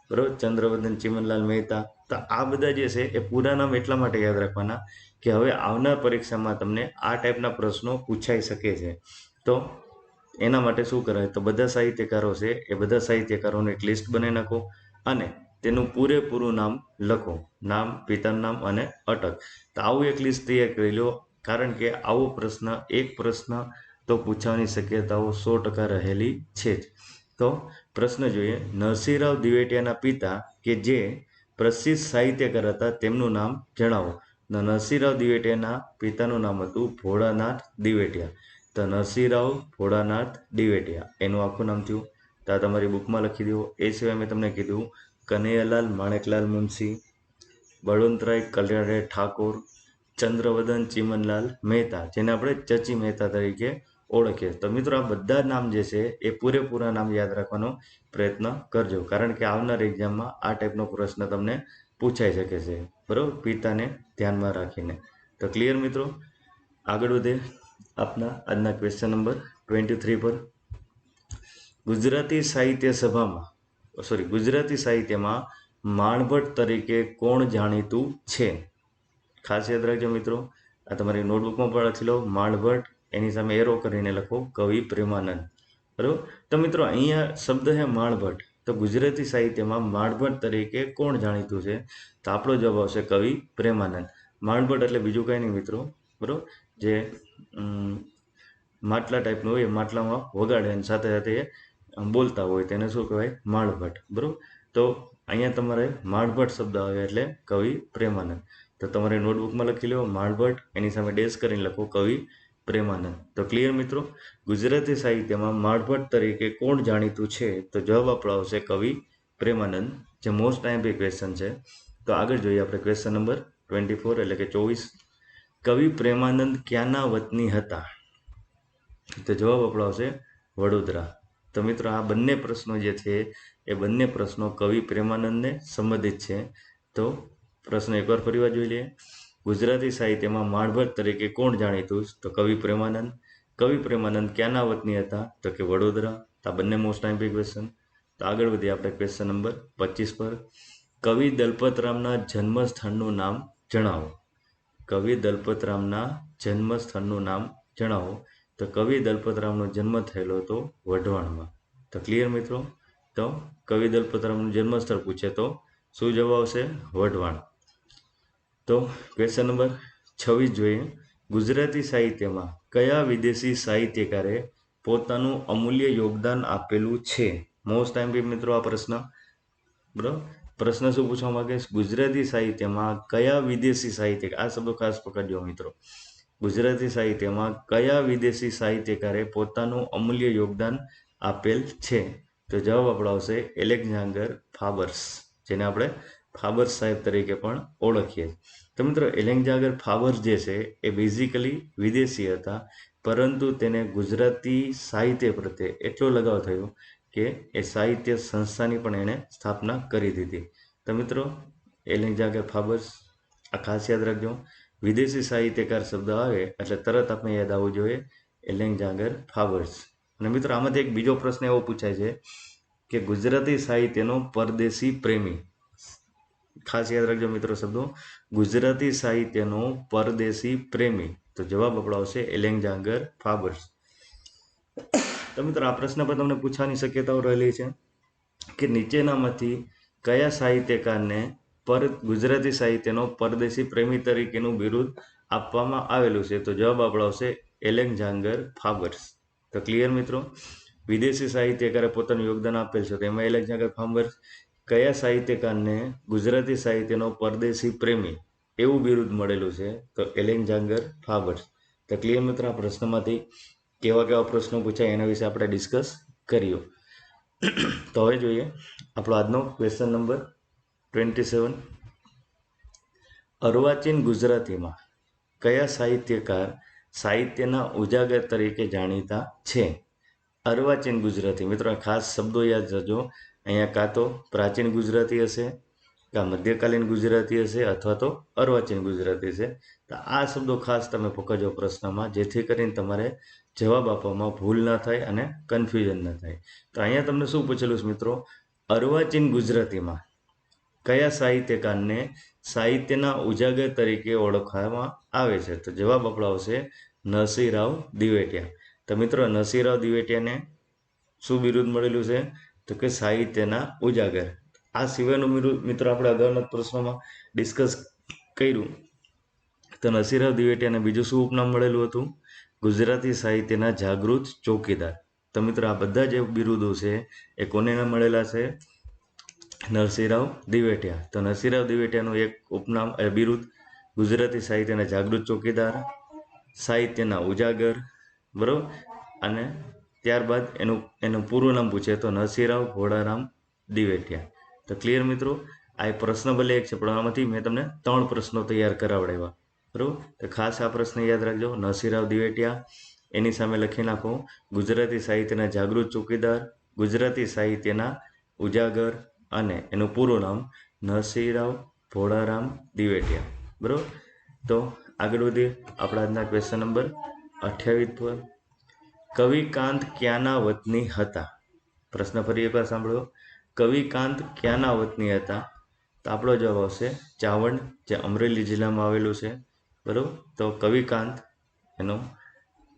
[SPEAKER 1] બરાબર, ચંદ્રવદન ચિમનલાલ મહેતા. તો આ બધા જે છે એ પૂરા નામ એટલા માટે યાદ રાખવાના કે હવે આવનાર પરીક્ષામાં તમને આ ટાઈપના પ્રશ્નો પૂછાઈ શકે છે. તો એના માટે શું કરાય? તો બધા સાહિત્યકારો છે એ બધા સાહિત્યકારોનું એક લિસ્ટ બનાવી નાખો અને તેનું પૂરેપૂરું નામ લખો, નામ, પિતાનું નામ અને અટક. તો આવું એક લિસ્ટ તૈયાર કરી લો, કારણ કે આવો પ્રશ્ન, એક પ્રશ્ન તો પૂછવાની શક્યતાઓ 100% રહેલી છે જ. તો પ્રશ્ન જોઈએ, નરસિંહરાવ દિવેટિયાના પિતા કે જે પ્રસિદ્ધ સાહિત્યકાર હતા તેમનું નામ જણાવો. નરસિંહરાવ દિવેટિયાના પિતાનું નામ હતું ભોળાનાથ દિવેટિયા. તો નરસિંહરાવ ભોળાનાથ દિવેટિયા એનું આખું નામ થયું. તો આ તમારી બુકમાં લખી દો. એ સિવાય મેં તમને કીધું કનૈયાલાલ માણેકલાલ મુનશી, બળવંતરાય કલ્યાણરાય ઠાકોર, ચંદ્રવદન ચીમનલાલ મહેતા, જેને આપણે ચચી મહેતા તરીકે ઓળખીએ. તો મિત્રો આ બધા નામ જે છે એ પૂરેપૂરા નામ યાદ રાખવાનો પ્રયત્ન કરજો, કારણ કે આવનાર એક્ઝામમાં આ ટાઈપનો પ્રશ્ન તમને પૂછાઈ શકે છે, બરાબર, પિતાને ધ્યાનમાં રાખીને. તો ક્લિયર મિત્રો? આગળ વધે આપના આજના ક્વેશ્ચન નંબર 23 પર. ગુજરાતી સાહિત્યમાં માણભટ્ટ તરીકે કોણ જાણીતું છે? ખાસ યાદ રાખજો મિત્રો, આ તમારી નોટબુકમાં પણ લખી લો. માણભટ્ટ, એની સામે એરો કરીને લખો કવિ પ્રેમાનંદ. બરાબર. તો મિત્રો અહીંયા શબ્દ છે માણભટ્ટ. તો ગુજરાતી સાહિત્યમાં માણભટ્ટ તરીકે કોણ જાણીતું છે? તો આપણો જવાબ આવશે કવિ પ્રેમાનંદ. માણભટ્ટ એટલે બીજું કંઈ નહીં મિત્રો, બરાબર, જે માટલા ટાઈપનું હોય, માટલામાં વગાડે અને સાથે સાથે બોલતા હોય તેને શું કહેવાય? માણભટ્ટ. બરાબર. તો અહીંયા તમારે માણભટ્ટ શબ્દ આવે એટલે કવિ પ્રેમાનંદ. તો તમારે નોટબુકમાં લખી લો માણભટ્ટ, એની સામે ડેશ કરીને લખો કવિ પ્રેમાનંદ. તો ક્લિયર મિત્રો? ગુજરાતી સાહિત્યમાં માણભટ્ટ તરીકે કોણ જાણીતું છે? તો જવાબ આપણો આવશે કવિ પ્રેમાનંદ, જે મોસ્ટ આઈએમપી ક્વેશ્ચન છે. તો આગળ જોઈએ આપણે ક્વેશ્ચન નંબર 24 એટલે કે 24. કવિ પ્રેમાનંદ ક્યાંના વતની હતા? તો જવાબ આપણો આવશે વડોદરા. તો મિત્રો આ બંને પ્રશ્નો જે છે એ બંને પ્રશ્નો કવિ પ્રેમાનંદને સંબંધિત છે. તો પ્રશ્ન એકવાર ફરીવાર જોઈ લઈએ. ગુજરાતી સાહિત્યમાં માણભટ્ટ તરીકે કોણ જાણીતું? તો કવિ પ્રેમાનંદ. કવિ પ્રેમાનંદ ક્યાંના વતની હતા? તો કે વડોદરા. આ બંને મોસ્ટ આઈમ્પી ક્વેશ્ચન. તો આગળ વધીએ આપણે ક્વેશ્ચન નંબર 25 પર. કવિ દલપતરામના જન્મસ્થળનું નામ જણાવો. કવિ દલપતરામના જન્મસ્થળનું નામ જણાવો. તો કવિ દલપતરામનો જન્મ થયેલો હતો વઢવાણમાં. તો ક્લિયર મિત્રો? તો કવિ દલપતરામનું જન્મસ્થળ પૂછે તો શું જવાબ આવશે? વઢવાણ. તો ક્વેશ્ચન નંબર 26 જોઈએ. ગુજરાતી સાહિત્યમાં કયા વિદેશી સાહિત્યકારે પોતાનું અમૂલ્ય યોગદાન આપેલું છે? મોસ્ટ આઈમ્પી મિત્રો આ પ્રશ્ન, બરાબર. પ્રશ્ન શું પૂછવા માંગે? ગુજરાતી સાહિત્યમાં કયા વિદેશી સાહિત્યકાર, આ શબ્દો ખાસ પકડજો મિત્રો. ગુજરાતી સાહિત્યમાં કયા વિદેશી સાહિત્યકારે પોતાનું અમૂલ્ય યોગદાન આપેલ છે? તો જવાબ આપણો આવશે એલેક્ઝાન્ડર ફાબર્સ, જેને આપણે ફાબર્સ સાહેબ તરીકે પણ ઓળખીએ. તો મિત્રો એલેક્ઝાન્ડર ફાબર્સ જે છે એ બેઝિકલી વિદેશી હતા, પરંતુ તેને ગુજરાતી સાહિત્ય પ્રત્યે એટલો લગાવ થયો કે એ સાહિત્ય સંસ્થાની પણ એણે સ્થાપના કરી દીધી. તો મિત્રો એલેક્ઝાન્ડર ફાબર્સ આ ખાસ યાદ રાખજો. વિદેશી સાહિત્યકાર શબ્દ આવે એટલે તરત આપણે યાદ આવવું જોઈએ એલેક્ઝાન્ડર ફાબર્સ. અને મિત્રો આમાંથી એક બીજો પ્રશ્ન એવો પૂછાય છે કે ગુજરાતી સાહિત્યનો પરદેશી પ્રેમી. ખાસ યાદ રાખજો મિત્રો શબ્દો, ગુજરાતી સાહિત્યનો પરદેશી પ્રેમી. તો જવાબ આપણો આવશે એલેક્ઝાન્ડર ફાબર્સ. તો મિત્રો આ પ્રશ્ન પર તમને પૂછવાની શક્યતાઓ રહેલી છે કે નીચેનામાંથી કયા સાહિત્યકારને ગુજરાતી સાહિત્યનો પરદેશી પ્રેમી તરીકેનું બિરુદ આપવામાં આવેલું છે? તો જવાબ આપણો આવશે એલેક્ઝાન્ડર ફાબર્સ. તો ક્લિયર મિત્રો? વિદેશી સાહિત્યકારે પોતાનું યોગદાન આપેલ છે, તો એમાં એલેક્ઝાન્ડર ફાબર્સ. કયા સાહિત્યકારને ગુજરાતી સાહિત્યનો પરદેશી પ્રેમી એવું બિરુદ મળેલું છે? તો એલેક્ઝાન્ડર ફાબર્સ. તો ક્લિયર મિત્રો? આ પ્રશ્નમાંથી કેવા કેવા પ્રશ્નો પૂછાય એના વિશે આપણે ડિસ્કસ કર્યો. તો હવે જોઈએ આપણો આજનો ક્વેશ્ચન નંબર 27. અર્વાચીન ગુજરાતીમાં કયા સાહિત્યકાર સાહિત્યના ઉજાગર તરીકે જાણીતા છે? અર્વાચીન ગુજરાતી મિત્રો ખાસ શબ્દો યાદ રાખજો. અહીંયા કાં તો પ્રાચીન ગુજરાતી હશે, કાં મધ્યકાલીન ગુજરાતી હશે, અથવા તો અર્વાચીન ગુજરાતી છે. તો આ શબ્દો ખાસ તમે પકડજો પ્રશ્નમાં, જેથી કરીને તમારે જવાબ આપવામાં ભૂલ ના થાય અને કન્ફ્યુઝન ન થાય. તો અહીંયા તમને શું પૂછેલું છે મિત્રો? અર્વાચીન ગુજરાતીમાં કયા સાહિત્યકારને સાહિત્યના ઉજાગર તરીકે ઓળખવામાં આવે છે? તો જવાબ આપણો આવશે નરસિંહરાવ દિવેટિયા. તો મિત્રો નરસિંહરાવ દિવેટિયાને શું બિરુદ મળેલું છે? તો કે સાહિત્યના ઉજાગર. આ સિવાયનું મિત્રો આપણે અગાઉના પ્રશ્નોમાં ડિસ્કસ કર્યું. તો નરસિંહરાવ દિવેટિયાને બીજું શું ઉપનામ મળેલું હતું? ગુજરાતી સાહિત્યના જાગૃત ચોકીદાર. તો મિત્રો આ બધા જે બિરુદો છે એ કોને મળેલા છે? નરસિંહરાવ દિવેટિયા. તો નરસિંહરાવ દિવેટિયાનું એક ઉપનામ બિરુદ ગુજરાતી સાહિત્યના જાગૃત ચોકીદાર, સાહિત્યના ઉજાગર, બરાબર. અને ત્યારબાદ એનું પૂરું નામ પૂછે તો નરસિંહરાવ ઘોડારામ દિવેટિયા. તો ક્લિયર મિત્રો? આ પ્રશ્ન ભલે એક છે પણ આમાંથી મેં તમને 3 પ્રશ્નો તૈયાર કરાવડાવ્યા, બરાબર. તો ખાસ આ પ્રશ્ન યાદ રાખજો. નરસિંહરાવ દિવેટિયા, એની સામે લખી નાખો ગુજરાતી સાહિત્યના જાગૃત ચોકીદાર, ગુજરાતી સાહિત્યના ઉજાગર, અને એનું પૂરું નામ નરસિંહરાવ ભોળારામ દિવેટિયા, બરાબર. તો આગળ વધીએ આપણા આજના ક્વેશ્ચન નંબર 28 પર. કવિકાંત ક્યાંના વતની હતા? પ્રશ્ન ફરી એકવાર સાંભળો. કવિકાંત ક્યાંના વતની હતા? તો આપણો જવાબ આવશે ચાવંડ, જે અમરેલી જિલ્લામાં આવેલું છે, બરાબર. તો કવિકાંત એનો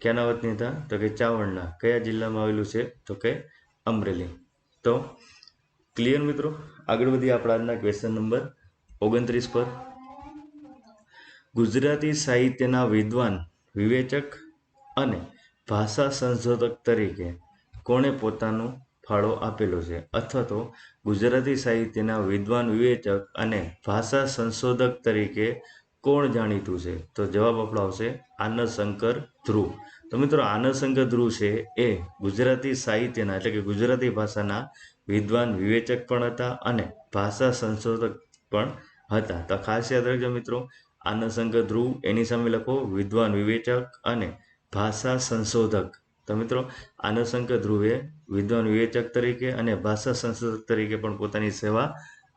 [SPEAKER 1] ક્યાંના વતની હતા? તો કે ચાવંડના. કયા જિલ્લામાં આવેલું છે? તો કે અમરેલી. તો ક્લિયર મિત્રો? આગળ વધીએ આપણા આજના ક્વેશ્ચન નંબર 29 પર. ગુજરાતી સાહિત્યના વિદ્વાન, વિવેચક અને ભાષા સંશોધક તરીકે કોણે પોતાનો ફાળો આપેલો છે? અથવા તો ગુજરાતી સાહિત્યના વિદ્વાન, વિવેચક અને ભાષા સંશોધક તરીકે કોણ જાણીતું છે? તો જવાબ આપણો આવશે આનંદશંકર ધ્રુવ. તો મિત્રો આનંદશંકર ધ્રુવ છે એ ગુજરાતી સાહિત્યના એટલે કે ગુજરાતી ભાષાના વિદ્વાન, વિવેચક પણ હતા અને ભાષા સંશોધક પણ હતા. તો ખાસ યાદ રાખજો મિત્રો, આનંદશંકર ધ્રુવ, એની સામે લખો વિદ્વાન, વિવેચક અને ભાષા સંશોધક. તો મિત્રો આનંદશંકર ધ્રુવે વિદ્વાન, વિવેચક તરીકે અને ભાષા સંશોધક તરીકે પણ પોતાની સેવા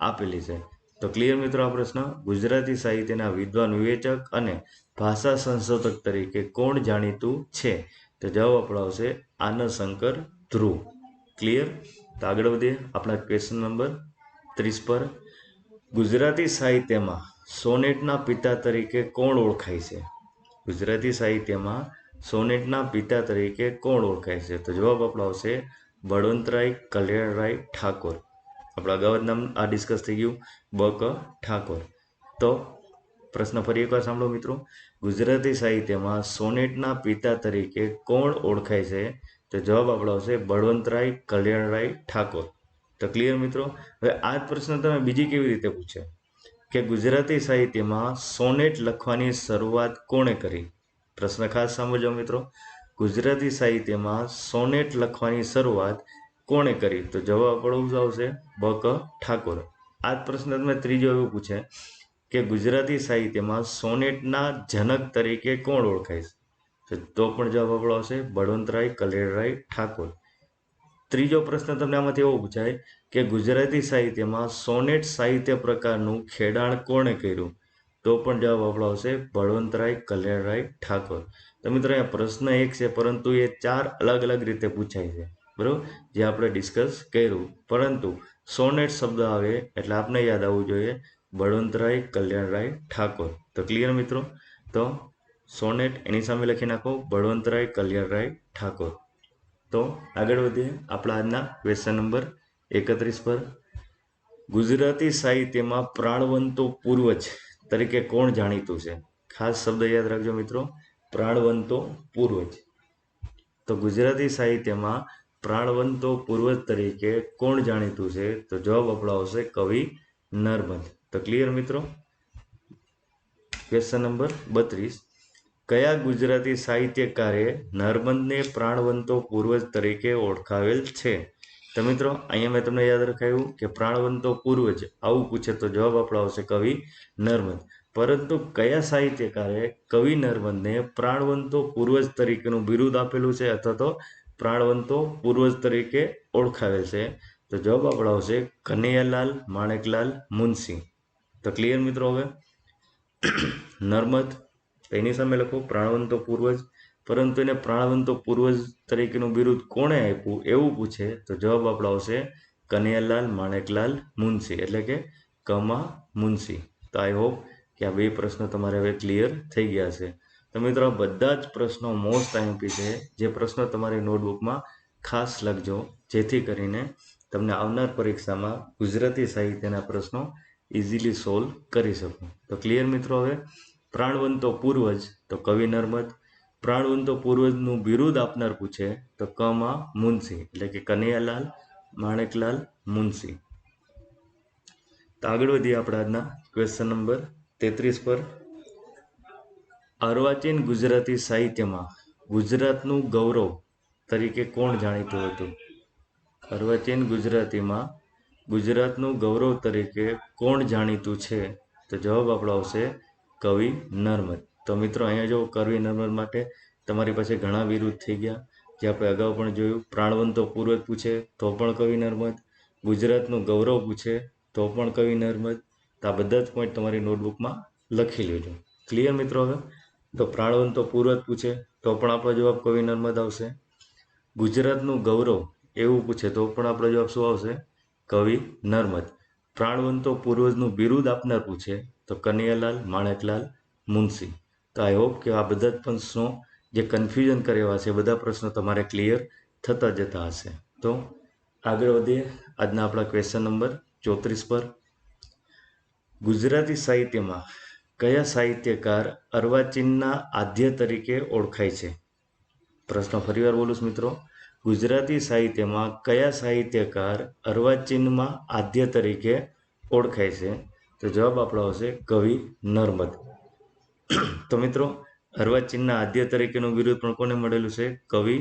[SPEAKER 1] આપેલી છે. તો ક્લિયર મિત્રો આ પ્રશ્ન? ગુજરાતી સાહિત્યના વિદ્વાન, વિવેચક અને ભાષા સંશોધક તરીકે કોણ જાણીતું છે? તો જવાબ આપણો આવશે આનંદશંકર ધ્રુવ. ક્લિયર? તો આગળ વધીએ આપણા ક્વેશ્ચન નંબર 30 પર. ગુજરાતી સાહિત્યમાં સોનેટના પિતા તરીકે કોણ ઓળખાય છે? ગુજરાતી સાહિત્યમાં સોનેટના પિતા તરીકે કોણ ઓળખાય છે? તો જવાબ આપણો આવશે બળવંતરાય કલ્યાણરાય ઠાકોર. આપણા અગાઉ જ નામ આ ડિસ્કસ થઈ ગયું, બ.ક. ઠાકોર. તો પ્રશ્ન ફરી એકવાર સાંભળો મિત્રો. ગુજરાતી સાહિત્યમાં સોનેટના પિતા તરીકે કોણ ઓળખાય છે? તો જવાબ આપણો આવશે બળવંતરાય કલ્યાણરાય ઠાકોર. તો ક્લિયર મિત્રો? હવે આ જ પ્રશ્ન તમે બીજી કેવી રીતે પૂછે કે ગુજરાતી સાહિત્યમાં સોનેટ લખવાની શરૂઆત કોણે કરી? પ્રશ્ન ખાસ સાંભળજો મિત્રો. ગુજરાતી સાહિત્યમાં સોનેટ લખવાની શરૂઆત કોણે કરી? તો જવાબ આપણો આવશે બ.ક. ઠાકોર. આ જ પ્રશ્ન તમે ત્રીજો એવું પૂછે કે ગુજરાતી સાહિત્યમાં સોનેટના જનક તરીકે કોણ ઓળખાય છે? તો પણ જવાબ આપણો આવશે બળવંતરાય કલ્યાણરાય ઠાકોર. ત્રીજો પ્રશ્ન તમને આમાંથી એવો પૂછાય કે ગુજરાતી સાહિત્યમાં સોનેટ સાહિત્ય પ્રકારનું ખેડાણ કોણે કર્યું? તો પણ જવાબ આપણો આવશે બળવંતરાય કલ્યાણરાય ઠાકોર. તો મિત્રો અહીંયા પ્રશ્ન એક છે પરંતુ એ 4 અલગ અલગ રીતે પૂછાય છે, બરાબર, જે આપણે ડિસ્કસ કર્યું. પરંતુ સોનેટ શબ્દ આવે એટલે આપણે યાદ આવવું જોઈએ બળવંતરાય કલ્યાણરાય ઠાકોર. તો ક્લિયર મિત્રો? તો સોનેટ એની સામે લખી નાખો બળવંતરાય કલ્યાણરાય ઠાકોર. તો આગળ વધીએ આપણા આજના ક્વેશ્ચન નંબર 31 પર. ગુજરાતી સાહિત્યમાં પ્રાણવંતો પૂર્વજ તરીકે કોણ જાણીતું છે? ખાસ શબ્દ યાદ રાખજો મિત્રો, પ્રાણવંતો પૂર્વજ. તો ગુજરાતી સાહિત્યમાં પ્રાણવંતો પૂર્વજ તરીકે કોણ જાણીતું છે? તો જવાબ આપણો આવશે કવિ નર્મદ. તો ક્લિયર મિત્રો? Question number 32. કયા ગુજરાતી સાહિત્યકારે નર્મદને પ્રાણવંતો પૂર્વજ તરીકે ઓળખાવેલ છે? તો મિત્રો અહીંયા મેં તમને યાદ રખાયું કે પ્રાણવંતો પૂર્વજ આવું પૂછે તો જવાબ આપણો આવશે કવિ નર્મદ. પરંતુ કયા સાહિત્યકારે કવિ નર્મદને પ્રાણવંતો પૂર્વજ તરીકેનું બિરુદ આપેલું છે અથવા તો પ્રાણવંતો પૂર્વજ તરીકે ઓળખાવેલ છે? તો જવાબ આપણો આવશે કનૈયાલાલ માણેકલાલ મુનશી. તો ક્લિયર મિત્રો? હવે નર્મદ એની સામે લખો પ્રાણવંતો પૂર્વજ, પરંતુ એને પ્રાણવંતો પૂર્વજ તરીકેનું બિરુદ કોણે આપ્યું એવું પૂછે તો જવાબ આપણો આવશે કનૈયાલાલ માણેકલાલ મુનશી, એટલે કે કમા મુનશી. તો આઈ હોપ કે આ 2 પ્રશ્નો તમારે હવે ક્લિયર થઈ ગયા છે. તો મિત્રો આ બધા જ પ્રશ્નો મોસ્ટ આઈએમપી છે, જે પ્રશ્નો તમારી નોટબુકમાં ખાસ લખજો જેથી કરીને તમને આવનાર પરીક્ષામાં ગુજરાતી સાહિત્યના પ્રશ્નો ઇઝીલી સોલ્વ કરી શકો. તો ક્લિયર મિત્રો? હવે પ્રાણવંતો પૂર્વજ તો કવિ નર્મદ, પ્રાણવંતો પૂર્વજનું બિરુદ આપનાર પૂછે તો કમા મુનશી, એટલે કે કનૈયાલાલ માણેકલાલ મુનશી. તો આગળ વધીએ આપણા આજના ક્વેશ્ચન નંબર 33 પર. અર્વાચીન ગુજરાતી સાહિત્યમાં ગુજરાતનું ગૌરવ તરીકે કોણ જાણીતું હતું? અર્વાચીન ગુજરાતીમાં ગુજરાતનું ગૌરવ તરીકે કોણ જાણીતું છે? તો જવાબ આપણો આવશે કવિ નર્મદ. તો મિત્રો અહીંયા જો કવિ નર્મદ માટે તમારી પાસે ઘણા વિરુદ્ધ થઈ ગયા, જે આપણે અગાઉ પણ જોયું. પ્રાણવંતો પૂર્વજ પૂછે તો પણ કવિ નર્મદ, ગુજરાતનું ગૌરવ પૂછે તો પણ કવિ નર્મદ. તો આ બધા જ પોઈન્ટ તમારી નોટબુકમાં લખી લેજો. ક્લિયર મિત્રો? હવે તો પ્રાણવંતો પૂર્વજ પૂછે તો પણ આપણો જવાબ કવિ નર્મદ આવશે. ગુજરાતનું ગૌરવ એવું પૂછે તો પણ આપણો જવાબ શું આવશે? કવિ નર્મદ. પ્રાણવંતો પૂર્વજનું બિરુદ આપનાર પૂછે તો કનૈયાલાલ, માણેકલાલ, મુનશી. તો આઈ હોપ કે આ બધા જ પ્રશ્નો જે કન્ફ્યુઝન કરે એવા છે બધા પ્રશ્નો તમારે ક્લિયર થતા જતા હશે. તો આગળ વધીએ આજના આપણા ક્વેશ્ચન નંબર 34 પર. ગુજરાતી સાહિત્યમાં કયા સાહિત્યકાર અર્વાચીનના આદ્ય તરીકે ઓળખાય છે? પ્રશ્ન ફરીવાર બોલું છું મિત્રો. ગુજરાતી સાહિત્યમાં કયા સાહિત્યકાર અર્વાચીનમાં આદ્ય તરીકે ઓળખાય છે? તો જવાબ આપણો આવશે કવિ નર્મદ. તો મિત્રો અર્વાચીનના આદ્ય તરીકેનું બિરુદ પણ કોને મળેલું છે? કવિ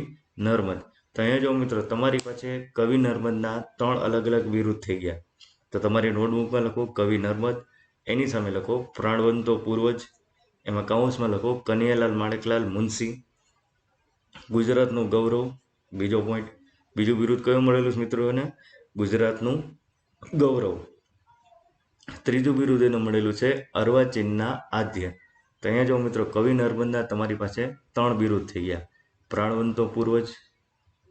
[SPEAKER 1] નર્મદ. તો અહીંયા જો મિત્રો તમારી પાસે કવિ નર્મદના 3 અલગ અલગ બિરુદ થઈ ગયા. તો તમારી નોટબુકમાં લખો કવિ નર્મદ, એની સામે લખો પ્રાણવંતો પૂર્વજ, એમાં કૌંસમાં લખો કનૈયાલાલ, માણેકલાલ, મુનશી. ગુજરાતનું ગૌરવ બીજો પોઈન્ટ. બીજું બિરુદ કયું મળેલું છે મિત્રો એને? ગુજરાતનું ગૌરવ. ત્રીજું બિરુદ એનું મળેલું છે અર્વાચીનના આદ્ય. તો અહીંયા જો મિત્રો કવિ નર્મદના તમારી પાસે 3 બિરુદ થઈ ગયા. પ્રાણવંતો પૂર્વજ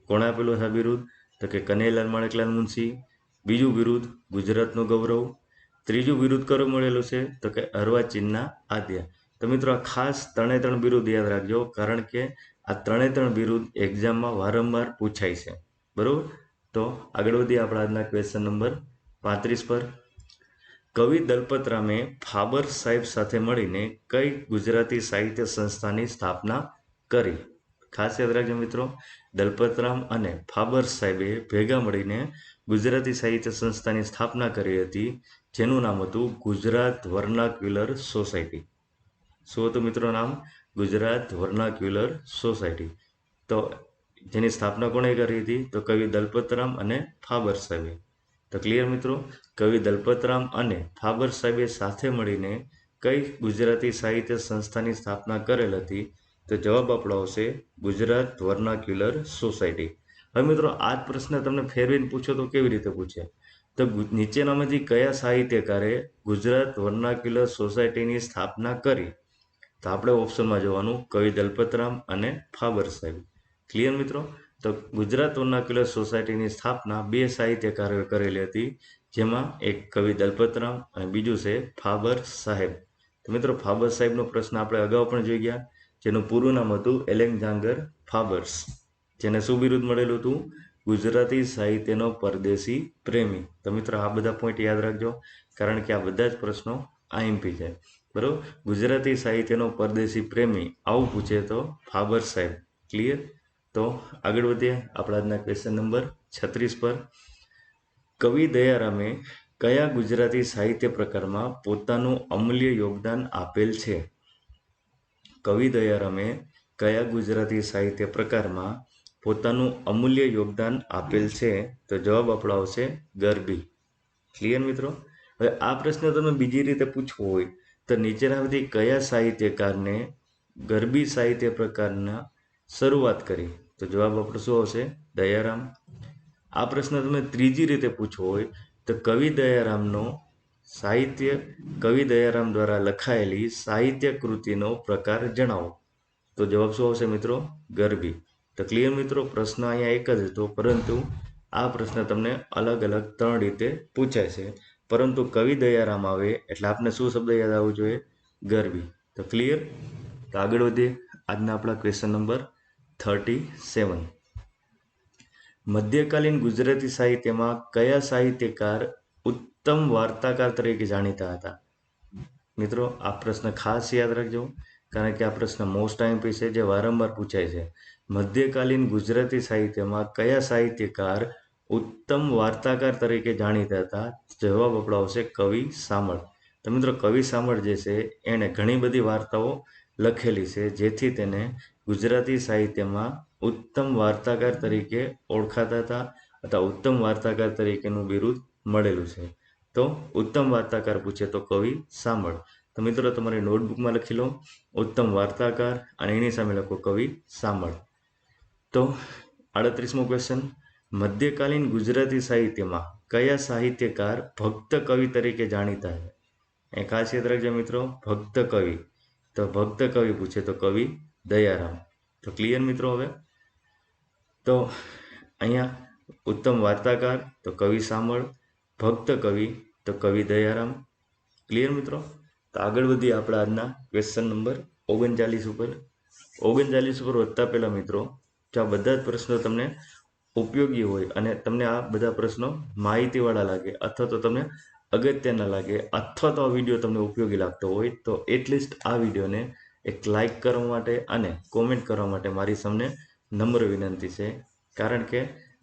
[SPEAKER 1] કોણે આપેલું છે આ બિરુદ? તો કે કનૈયાલાલ, માણેકલાલ, મુનશી. બીજું બિરુદ ગુજરાતનું ગૌરવ. ત્રીજું બિરુદ કયું મળેલું છે? તો કે અર્વાચીનના આદ્ય. તો મિત્રો આ ખાસ 3 બિરુદ યાદ રાખજો, કારણ કે આ 3 બિરુદ એક્ઝામમાં વારંવાર પૂછાય છે. બરોબર? તો આગળ વધીએ આપણા આજના ક્વેશ્ચન નંબર 35 પર. કવિ દલપતરામે ફાબર સાહેબ સાથે મળીને કઈ ગુજરાતી સાહિત્ય સંસ્થાની સ્થાપના કરી? ખાસ યાદ રાખજો મિત્રો, દલપતરામ અને ફાબર સાહેબે ભેગા મળીને ગુજરાતી સાહિત્ય સંસ્થાની સ્થાપના કરી હતી, જેનું નામ હતું ગુજરાત વર્નાક્યુલર સોસાયટી. શું હતું મિત્રો નામ? Gujarat vernacular society. તો જેની સ્થાપના કોણે કરી હતી? તો કવિ દલપતરામ અને ફાબર સાહેબે. તો ક્લિયર મિત્રો? કવિ દલપતરામ અને ફાબર સાહેબે સાથે મળીને કઈ ગુજરાતી સાહિત્ય સંસ્થાની સ્થાપના કરેલ હતી? તો જવાબ આપણો આવશે ગુજરાત વર્નાક્યુલર સોસાયટી. હવે મિત્રો આ જ પ્રશ્ન તમને ફેરવીને પૂછો તો કેવી રીતે પૂછે? તો નીચેનામાંથી કયા સાહિત્યકારે ગુજરાત વર્નાક્યુલર સોસાયટીની સ્થાપના કરી? તો આપણે ઓપ્શનમાં જોવાનું કવિ દલપતરામ અને ફાબર સાહેબ. ક્લિયર મિત્રો? તો ગુજરાત વર્નાક્યુલર સોસાયટીની સ્થાપના 2 સાહિત્યકારોએ કરેલી હતી, જેમાં એક કવિ દલપતરામ અને બીજું છે ફાબર સાહેબ. તો મિત્રો ફાબર સાહેબનો પ્રશ્ન આપણે અગાઉ પણ જોઈ ગયા, જેનું પૂરું નામ હતું એલેક્ઝાન્ડર ફાબર્સ, જેને શું બિરુદ મળેલું હતું? ગુજરાતી સાહિત્યનો પરદેશી પ્રેમી. તો મિત્રો આ બધા પોઈન્ટ યાદ રાખજો, કારણ કે આ બધા જ પ્રશ્નો આઈએમપી છે. બરોબર? ગુજરાતી સાહિત્યનો પરદેશી પ્રેમી આવું પૂછે તો ફાબર સાહેબ. ક્લિયર? તો આગળ વધીએ આપણા આજના ક્વેશ્ચન નંબર 36 પર. કવિ દયારામે કયા ગુજરાતી સાહિત્ય પ્રકારમાં પોતાનું અમૂલ્ય યોગદાન આપેલ છે? કવિ દયારામે કયા ગુજરાતી સાહિત્ય પ્રકારમાં પોતાનું અમૂલ્ય યોગદાન આપેલ છે? તો જવાબ આપણો આવશે ગરબી. ક્લિયર મિત્રો? હવે આ પ્રશ્ન તમે બીજી રીતે પૂછવો હોય તો નીચેનામાંથી કયા સાહિત્યકારને ગરબી સાહિત્ય પ્રકારના શરૂઆત કરી? તો જવાબ આપણો શું આવશે? દયારામ. આ પ્રશ્ન તમે ત્રીજી રીતે પૂછવો હોય તો કવિ દયારામ દ્વારા લખાયેલી સાહિત્ય કૃતિનો પ્રકાર જણાવો. તો જવાબ શું આવશે મિત્રો? ગરબી. તો ક્લિયર મિત્રો? પ્રશ્ન અહીંયા એક જ હતો, પરંતુ આ પ્રશ્ન તમને અલગ અલગ 3 રીતે પૂછાય છે, પરંતુ કવિ દયારામ આવે એટલે આપને શું શબ્દ યાદ આવવો જોઈએ? ગરબી. તો ક્લિયર? તો આગળ વધીએ આજના આપણા ક્વેશ્ચન નંબર 37. મધ્યકાલીન ગુજરાતી સાહિત્યમાં કયા સાહિત્યકાર ઉત્તમ વાર્તાકાર તરીકે જાણીતા હતા? મિત્રો આ પ્રશ્ન ખાસ યાદ રાખજો, કારણ કે આ પ્રશ્ન મોસ્ટ આઈએમપી છે, જે વારંવાર પૂછાય છે. મધ્યકાલીન ગુજરાતી સાહિત્યમાં કયા સાહિત્યકાર ઉત્તમ વાર્તાકાર તરીકે જાણીતા હતા? જવાબ આપણો આવશે કવિ સામળ. તો મિત્રો કવિ સામળ જે છે એણે ઘણી બધી વાર્તાઓ લખેલી છે, જેથી તેને ગુજરાતી સાહિત્યમાં ઉત્તમ વાર્તાકાર તરીકે ઓળખાતા હતા, અથવા ઉત્તમ વાર્તાકાર તરીકેનું બિરુદ મળેલું છે? તો ઉત્તમ વાર્તાકાર પૂછે તો કવિ સામળ. તો મિત્રો તમારી નોટબુકમાં લખી લો ઉત્તમ વાર્તાકાર અને એની સામે લખો કવિ સામળ. તો 38મો ક્વેશ્ચન, મધ્યકાલીન ગુજરાતી સાહિત્યમાં કયા સાહિત્યકાર ભક્ત કવિ તરીકે જાણીતા છે? એ ખાસ યાદ રાખજો મિત્રો, ભક્ત કવિ. તો ભક્ત કવિ પૂછે તો કવિ દયારામ. તો ક્લિયર મિત્રો? હવે તો અહીંયા ઉત્તમ વાર્તાકાર તો કવિ સામળ, ભક્ત કવિ તો કવિ દયારામ. ક્લિયર મિત્રો? તો આગળ વધીએ આપણે આજના ક્વેશ્ચન નંબર 39 ઉપર. 39 ઉપર વધતા પહેલા મિત્રો, જો આ બધા જ પ્રશ્નો તમને ઉપયોગી હોય અને તમને આ બધા પ્રશ્નો માહિતીવાળા લાગે અથવા તો તમને અગત્યના લાગે અથવા તો આ વિડીયો તમને ઉપયોગી લાગતો હોય તો એટલીસ્ટ આ વિડીયોને એક લાઈક કરવા માટે અને કોમેન્ટ કરવા માટે મારી તમને નમ્ર વિનંતી છે. કારણ કે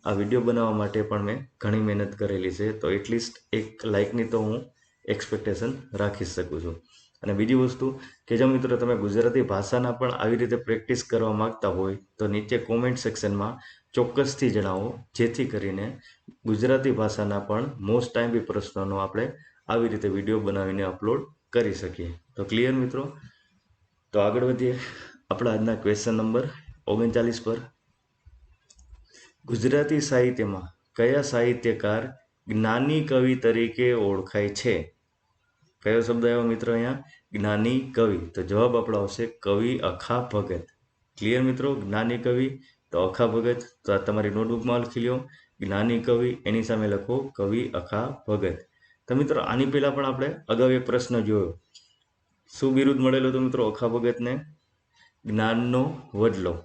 [SPEAKER 1] આ વિડીયો બનાવવા માટે પણ મેં ઘણી મહેનત કરેલી છે, તો એટલીસ્ટ એક લાઈકની તો હું એક્સપેક્ટેશન રાખી શકું છું. અને બીજી વસ્તુ કે જો મિત્રો તમે ગુજરાતી ભાષાના પણ આવી રીતે પ્રેક્ટિસ કરવા માગતા હોય તો નીચે કોમેન્ટ સેક્શનમાં ચોક્કસથી જણાવો, જેથી કરીને ગુજરાતી ભાષાના પણ મોસ્ટ ટાઈમ પ્રશ્નોનો આપણે આવી રીતે વિડીયો બનાવીને અપલોડ કરી શકીએ. તો ક્લિયર મિત્રો? તો આગળ વધીએ આપણા આજના ક્વેશ્ચન નંબર 39 પર. ગુજરાતી સાહિત્યમાં કયા સાહિત્યકાર જ્ઞાની કવિ તરીકે ઓળખાય છે? કયો શબ્દ આવ્યો મિત્રો અહીંયા? જ્ઞાની કવિ. તો જવાબ આપણો આવશે કવિ અખા ભગત. ક્લિયર મિત્રો? જ્ઞાની કવિ તો અખા ભગત. તો આ તમારી નોટબુકમાં લખી લો જ્ઞાની કવિ, એની સામે લખો કવિ અખા ભગત. તો મિત્રો આની પહેલા પણ આપણે અગાઉ એક પ્રશ્ન જોયો. શું બિરુદ મળેલું હતું મિત્રો અખા ભગતને? જ્ઞાનનો વડલો.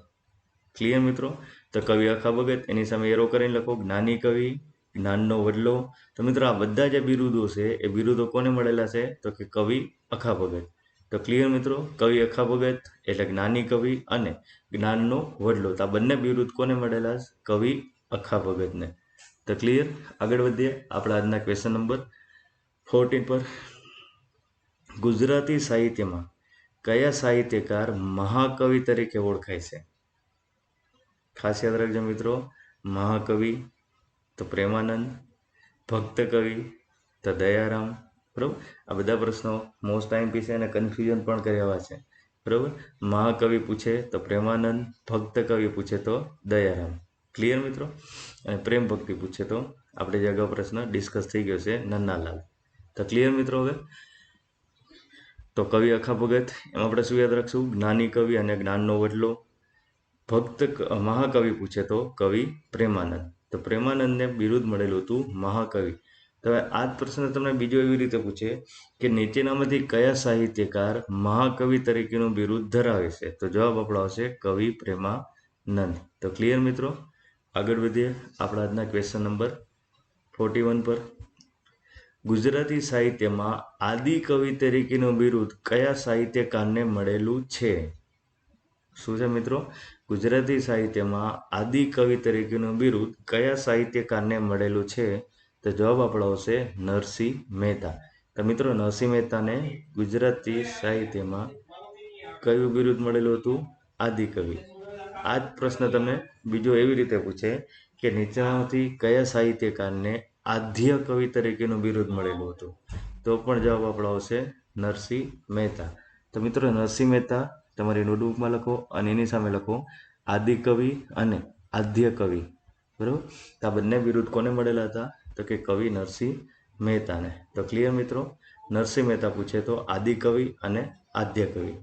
[SPEAKER 1] ક્લિયર મિત્રો? તો કવિ અખા ભગત, એની સામે એરો કરીને લખો જ્ઞાની કવિ, જ્ઞાનનો વડલો. તો મિત્રો આ બધા જે બિરુદો છે એ બિરુદો કોને મળેલા છે? તો કે કવિ અખા ભગત. તો ક્લિયર મિત્રો? કવિ અખા ભગત એટલે જ્ઞાની કવિ અને જ્ઞાનનો વડલો. તો આ બંને બિરુદ કોને મળેલા? કવિ અખા ભગતને. તો ક્લિયર? આગળ વધીએ આપણા આજના ક્વેશ્ચન નંબર 14 પર. ગુજરાતી સાહિત્યમાં કયા સાહિત્યકાર મહાકવિ તરીકે ઓળખાય છે? ખાસ યાદ રાખજો મિત્રો, મહાકવિ તો પ્રેમાનંદ, ભક્ત કવિ તો દયારામ. બરાબર? આ બધા પ્રશ્નો મોસ્ટ આઈએમપી છે અને કન્ફ્યુઝન પણ કર્યા છે. બરાબર? મહાકવિ પૂછે તો પ્રેમાનંદ, ભક્ત કવિ પૂછે તો દયારામ. ક્લિયર મિત્રો? અને પ્રેમ ભક્તિ પૂછે તો આપણે જે અગાઉ પ્રશ્ન ડિસ્કસ થઈ ગયો છે નન્નાલાલ. તો ક્લિયર મિત્રો? હવે તો કવિ અખા ભગત, એમાં આપણે શું યાદ રાખશું? જ્ઞાની કવિ અને જ્ઞાનનો વડલો. ભક્ત મહાકવિ પૂછે તો કવિ પ્રેમાનંદ. તો પ્રેમાનંદને બિરુદ મળેલું હતું મહાકવિ. તો હવે આ જ પ્રશ્ન તમને બીજો એવી રીતે પૂછે કે નીચેનામાંથી કયા સાહિત્યકાર મહાકવિ તરીકેનું બિરુદ ધરાવે છે? તો જવાબ આપણો આવશે કવિ પ્રેમાનંદ. તો ક્લિયર મિત્રો? આગળ વધીએ આપણા આજના ક્વેશ્ચન નંબર 41 પર. ગુજરાતી સાહિત્યમાં આદિ કવિ તરીકેનું બિરુદ કયા સાહિત્યકારને મળેલું છે? શું છે મિત્રો? ગુજરાતી સાહિત્યમાં આદિ કવિ તરીકેનું બિરુદ કયા સાહિત્યકારને મળેલું છે? તો જવાબ આપણો આવશે નરસિંહ મહેતા. તો મિત્રો નરસિંહ મહેતાને ગુજરાતી સાહિત્યમાં કયું બિરુદ મળેલું હતું? આદિ કવિ. આ જ પ્રશ્ન તમને બીજો એવી રીતે પૂછે કે નીચેનામાંથી કયા સાહિત્યકારને આદ્ય કવિ તરીકેનું બિરુદ મળેલું હતું? તો પણ જવાબ આપણો આવશે નરસિંહ મહેતા. તો મિત્રો નરસિંહ મહેતા તમારી નોટબુકમાં લખો અને એની સામે લખો આદિકવિ અને આદ્ય કવિ. બરાબર? તો આ બંને બિરુદ કોને મળેલા હતા? તો કે કવિ નરસિંહ મહેતાને. તો ક્લિયર મિત્રો? નરસિંહ મહેતા પૂછે તો આદિકવિ અને આદ્ય કવિ.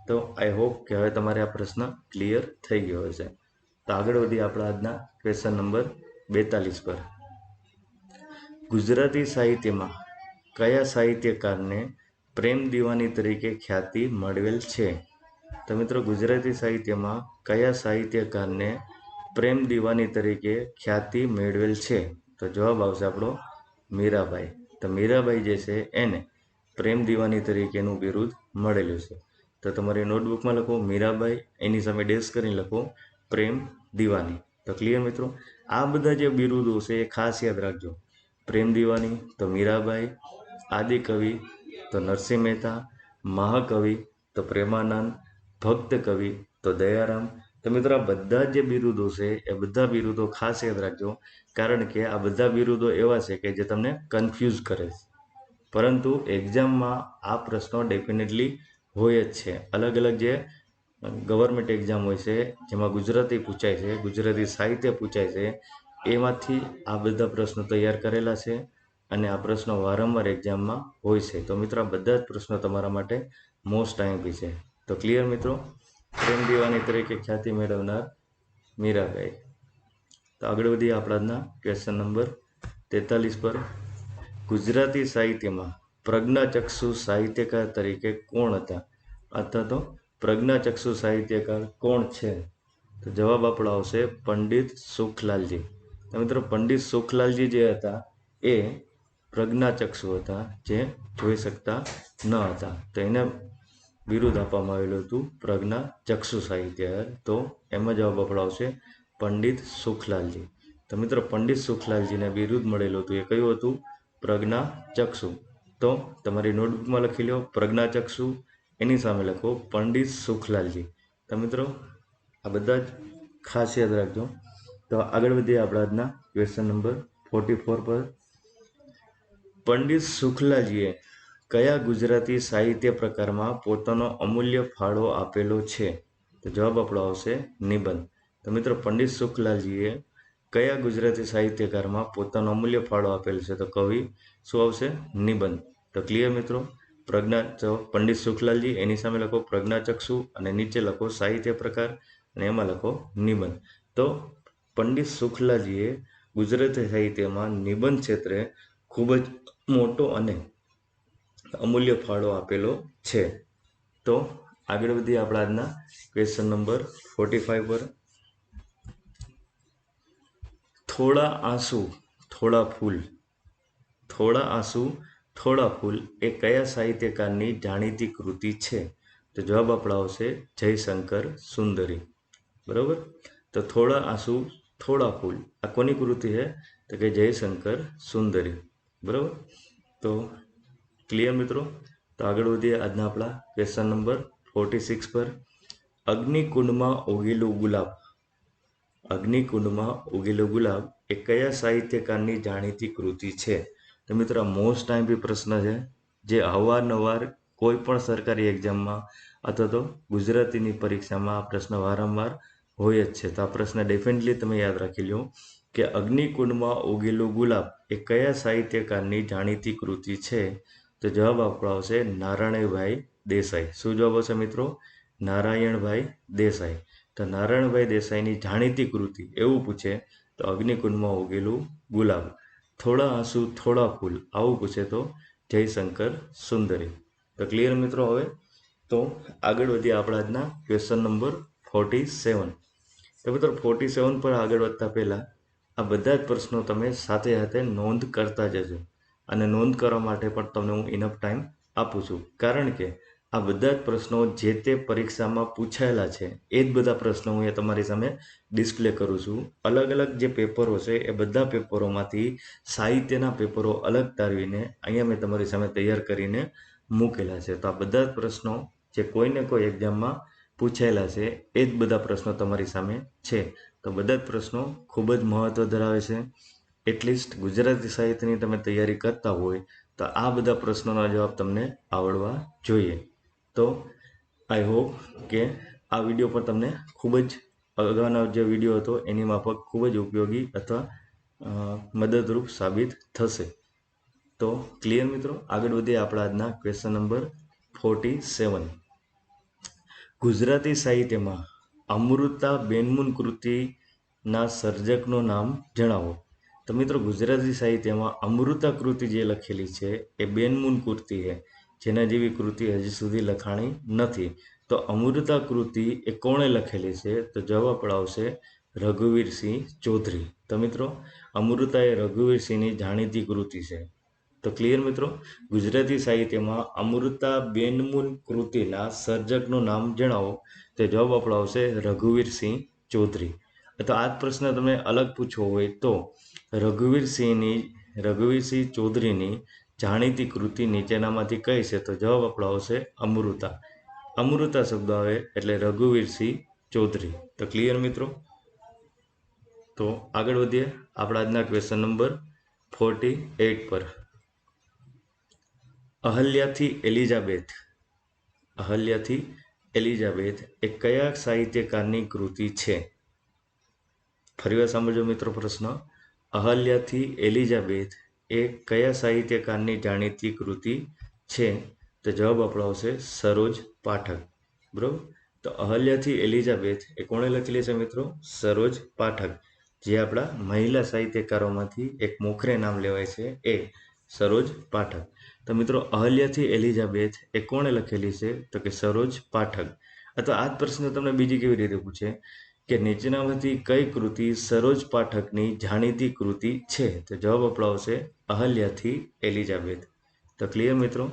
[SPEAKER 1] તો આઈ હોપ કે હવે તમારે આ પ્રશ્ન ક્લિયર થઈ ગયો હશે. તો આગળ વધીએ આપણા આજના ક્વેશ્ચન નંબર 42 પર. ગુજરાતી સાહિત્યમાં કયા સાહિત્યકારને પ્રેમ દીવાની તરીકે ખ્યાતિ મેળવેલ છે? તો મિત્રો ગુજરાતી સાહિત્યમાં કયા સાહિત્યકારને પ્રેમ દીવાની તરીકે ખ્યાતિ મેળવેલ છે? તો જવાબ આવશે આપણો મીરાબાઈ. તો મીરાબાઈ જે છે એને પ્રેમ દીવાની તરીકેનું બિરુદ મળેલું છે. તો તમારી નોટબુકમાં લખો મીરાબાઈ, એની સામે ડેશ કરીને લખો પ્રેમ દીવાની. તો ક્લિયર મિત્રો? આ બધા જે બિરુદો છે એ ખાસ યાદ રાખજો. પ્રેમ દીવાની તો મીરાબાઈ, આદિકવિ તો નરસિંહ મહેતા, મહાકવિ તો પ્રેમાનંદ, ભક્ત કવિ તો દયારામ તો મિત્રો આ બધા જે બિરુદો છે એ બધા બિરુદો ખાસ યાદ રાખજો, કારણ કે આ બધા બિરુદો એવા છે કે જે તમને કન્ફ્યુઝ કરે છે. પરંતુ એક્ઝામમાં આ પ્રશ્નો ડેફિનેટલી હોય જ છે. અલગ અલગ જે ગવર્મેન્ટ એક્ઝામ હોય છે જેમાં ગુજરાતી પૂછાય છે, ગુજરાતી સાહિત્ય પૂછાય છે, એમાંથી આ બધા પ્રશ્નો તૈયાર કરેલા છે અને આ પ્રશ્નો વારંવાર એક્ઝામમાં હોય છે. તો મિત્રો આ બધા જ પ્રશ્નો તમારા માટે મોસ્ટ આઈએમપી છે. તો ક્લિયર મિત્રો? પ્રેમ દીવાની તરીકે ખ્યાતિ મેળવનાર મીરાબાઈ. તો આગળ વધીએ આપણા ક્વેશ્ચન નંબર 43 પર. ગુજરાતી સાહિત્યમાં પ્રજ્ઞાચક્ષુ સાહિત્યકાર તરીકે કોણ હતા, અથવા તો પ્રજ્ઞાચક્ષુ સાહિત્યકાર કોણ છે? તો જવાબ આપણો આવશે પંડિત સુખલાલજી. તો મિત્રો પંડિત સુખલાલજી જે હતા એ પ્રજ્ઞાચક્ષુ હતા, જે જોઈ શકતા ન હતા. તો એને બિરુદ આપવામાં આવેલું હતું પ્રજ્ઞાચક્ષુ સાહિત્યકાર. તો એમાં જવાબ આપણો આવશે પંડિત સુખલાલજી. તો મિત્રો પંડિત સુખલાલજીને બિરુદ મળેલું હતું એ કયું હતું? પ્રજ્ઞાચક્ષુ. તો તમારી નોટબુકમાં લખી લો પ્રજ્ઞાચક્ષુ, એની સામે લખો પંડિત સુખલાલજી. તો મિત્રો આ બધા જ ખાસ યાદ રાખજો. તો આગળ વધીએ આપણા આજના ક્વેશ્ચન નંબર 44 પર. પંડિત સુખલાલજીએ કયા ગુજરાતી સાહિત્ય પ્રકારમાં પોતાનો અમૂલ્ય ફાળો આપેલો છે? તો જવાબ આપણો આવશે નિબંધ. તો મિત્રો પંડિત સુખલાલજીએ કયા ગુજરાતી સાહિત્યકારમાં પોતાનો અમૂલ્ય ફાળો આપેલો છે? તો કવિ શું આવશે? નિબંધ. તો ક્લિયર મિત્રો? પંડિત સુખલાલજી, એની સામે લખો પ્રજ્ઞાચક્ષુ અને નીચે લખો સાહિત્ય પ્રકાર અને એમાં લખો નિબંધ. તો પંડિત સુખલાલજીએ ગુજરાતી સાહિત્યમાં નિબંધ ક્ષેત્રે ખૂબ જ મોટો અને અમૂલ્ય ફાળો આપેલો છે. તો આગળ વધીએ આપણા આજના ક્વેશ્ચન નંબર 45 પર. થોડા આંસુ થોડા ફૂલ, થોડા આંસુ થોડા ફૂલ એ કયા સાહિત્યકારની જાણીતી કૃતિ છે? તો જવાબ આપણો આવશે જયશંકર સુંદરી. બરાબર? તો થોડા આંસુ થોડા ફૂલ આ કોની કૃતિ છે? તો કે જયશંકર સુંદરી. બરાબર? તો ક્લિયર મિત્રો? તો આગળ વધીએ આજના આપણા ક્વેશ્ચન નંબર 46 પર. અગ્નિકુંડમાં ઉગેલું ગુલાબ, અગ્નિકુંડમાં ઉગેલું ગુલાબ એ કયા સાહિત્યકારની જાણીતી કૃતિ છે? તો મિત્રો મોસ્ટ આઈએમપી પ્રશ્ન છે, જે અવારનવાર કોઈ પણ સરકારી એક્ઝામમાં અથવા તો ગુજરાતીની પરીક્ષામાં આ પ્રશ્ન વારંવાર હોય જ છે. તો આ પ્રશ્ન ડેફિનેટલી તમે યાદ રાખી લો કે અગ્નિકુંડમાં ઉગેલું ગુલાબ એ કયા સાહિત્યકારની જાણીતી કૃતિ છે? તો જવાબ આપણો આવશે નારાયણભાઈ દેસાઈ. શું જવાબ આવશે મિત્રો? નારાયણભાઈ દેસાઈ. તો નારાયણભાઈ દેસાઈની જાણીતી કૃતિ એવું પૂછે તો અગ્નિકુંડમાં ઉગેલું ગુલાબ. થોડા આંસુ થોડા ફૂલ આવું પૂછે તો જયશંકર સુંદરી. તો ક્લિયર મિત્રો? હવે તો આગળ વધીએ આપણા આજના ક્વેશ્ચન નંબર 47. તો મિત્રો 47 પર આગળ વધતા પહેલાં આ બધા જ પ્રશ્નો તમે સાથે સાથે નોંધ કરતા જજો, અને નોંધ કરવા માટે પણ તમને હું ઇનફ ટાઈમ આપું છું, કારણ કે આ બધા જ પ્રશ્નો જે તે પરીક્ષામાં પૂછાયેલા છે એ જ બધા પ્રશ્નો હું એ તમારી સામે ડિસ્પ્લે કરું છું. અલગ અલગ જે પેપરો છે એ બધા પેપરોમાંથી સાહિત્યના પેપરો અલગ તારવીને અહીંયા મેં તમારી સામે તૈયાર કરીને મૂકેલા છે. તો આ બધા જ પ્રશ્નો જે કોઈને કોઈ એક્ઝામમાં પૂછાયેલા છે એ જ બધા પ્રશ્નો તમારી સામે છે. તો બધા જ પ્રશ્નો ખૂબ જ મહત્ત્વ ધરાવે છે. એટલીસ્ટ ગુજરાતી સાહિત્યની તમે તૈયારી કરતા હોય તો આ બધા પ્રશ્નોના જવાબ તમને આવડવા જોઈએ. તો આઈ હોપ કે આ વિડીયો પર તમને ખૂબ જ અગાઉનો જે વિડીયો હતો એની માફક ખૂબ જ ઉપયોગી અથવા મદદરૂપ સાબિત થશે. તો ક્લિયર મિત્રો? આગળ વધીએ આપણા આજના ક્વેશ્ચન નંબર 47. ગુજરાતી સાહિત્યમાં અમૃતા બેનમૂન કૃતિના સર્જકનું નામ જણાવો. તો મિત્રો ગુજરાતી સાહિત્યમાં અમૃતા કૃતિ જે લખેલી છે એ બેનમૂન કૃતિ છે, જેના જેવી કૃતિ હજી સુધી લખાણી નથી. તો અમૃતા કૃતિ એ કોણે લખેલી છે? તો જવાબ આપણો આવશે રઘુવીરસિંહ ચૌધરી. તો મિત્રો અમૃતા એ રઘુવીરસિંહની જાણીતી કૃતિ છે. તો ક્લિયર મિત્રો? ગુજરાતી સાહિત્યમાં અમૃતા બેનમૂન કૃતિના સર્જકનું નામ જણાવો. તો જવાબ આપણો આવશે રઘુવીરસિંહ ચૌધરી. તો આ જ પ્રશ્ન તમે અલગ પૂછવો હોય તો રઘુવીરસિંહ ચૌધરીની જાણીતી કૃતિ નીચેનામાંથી કઈ છે? તો જવાબ આપણો આવશે અમૃતા. અમૃતા શબ્દ આવે એટલે રઘુવીરસિંહ ચૌધરી. તો ક્લિયર મિત્રો? તો આગળ વધીએ આપણા આજના ક્વેશ્ચન નંબર 48 પર. અહલ્યાથી એલિઝાબેથ એ કયા સાહિત્યકારની કૃતિ છે? ફરીવાર સાંભળજો મિત્રો પ્રશ્ન. અહલ્યાથી એલિઝાબેથ એ કયા સાહિત્યકારની જાણીતી કૃતિ છે? તો જવાબ આપણો આવશે સરોજ પાઠક. બરોબર. તો અહલ્યાથી એલિઝાબેથ એ કોણે લખેલી છે મિત્રો? સરોજ પાઠક, જે આપણા મહિલા સાહિત્યકારોમાંથી એક મોખરે નામ લેવાય છે એ સરોજ પાઠક. તો મિત્રો અહલ્યાથી એલિઝાબેથ એ કોણે લખેલી છે? તો કે સરોજ પાઠક. અથવા આ જ પ્રશ્ન તમને બીજી કેવી રીતે પૂછે કે નીચેનામાંથી કઈ કૃતિ સરોજ પાઠકની જાણીતી કૃતિ છે? તો જવાબ આપણો આવશે અહલ્યાથી એલિઝાબેથ. તો ક્લિયર મિત્રો?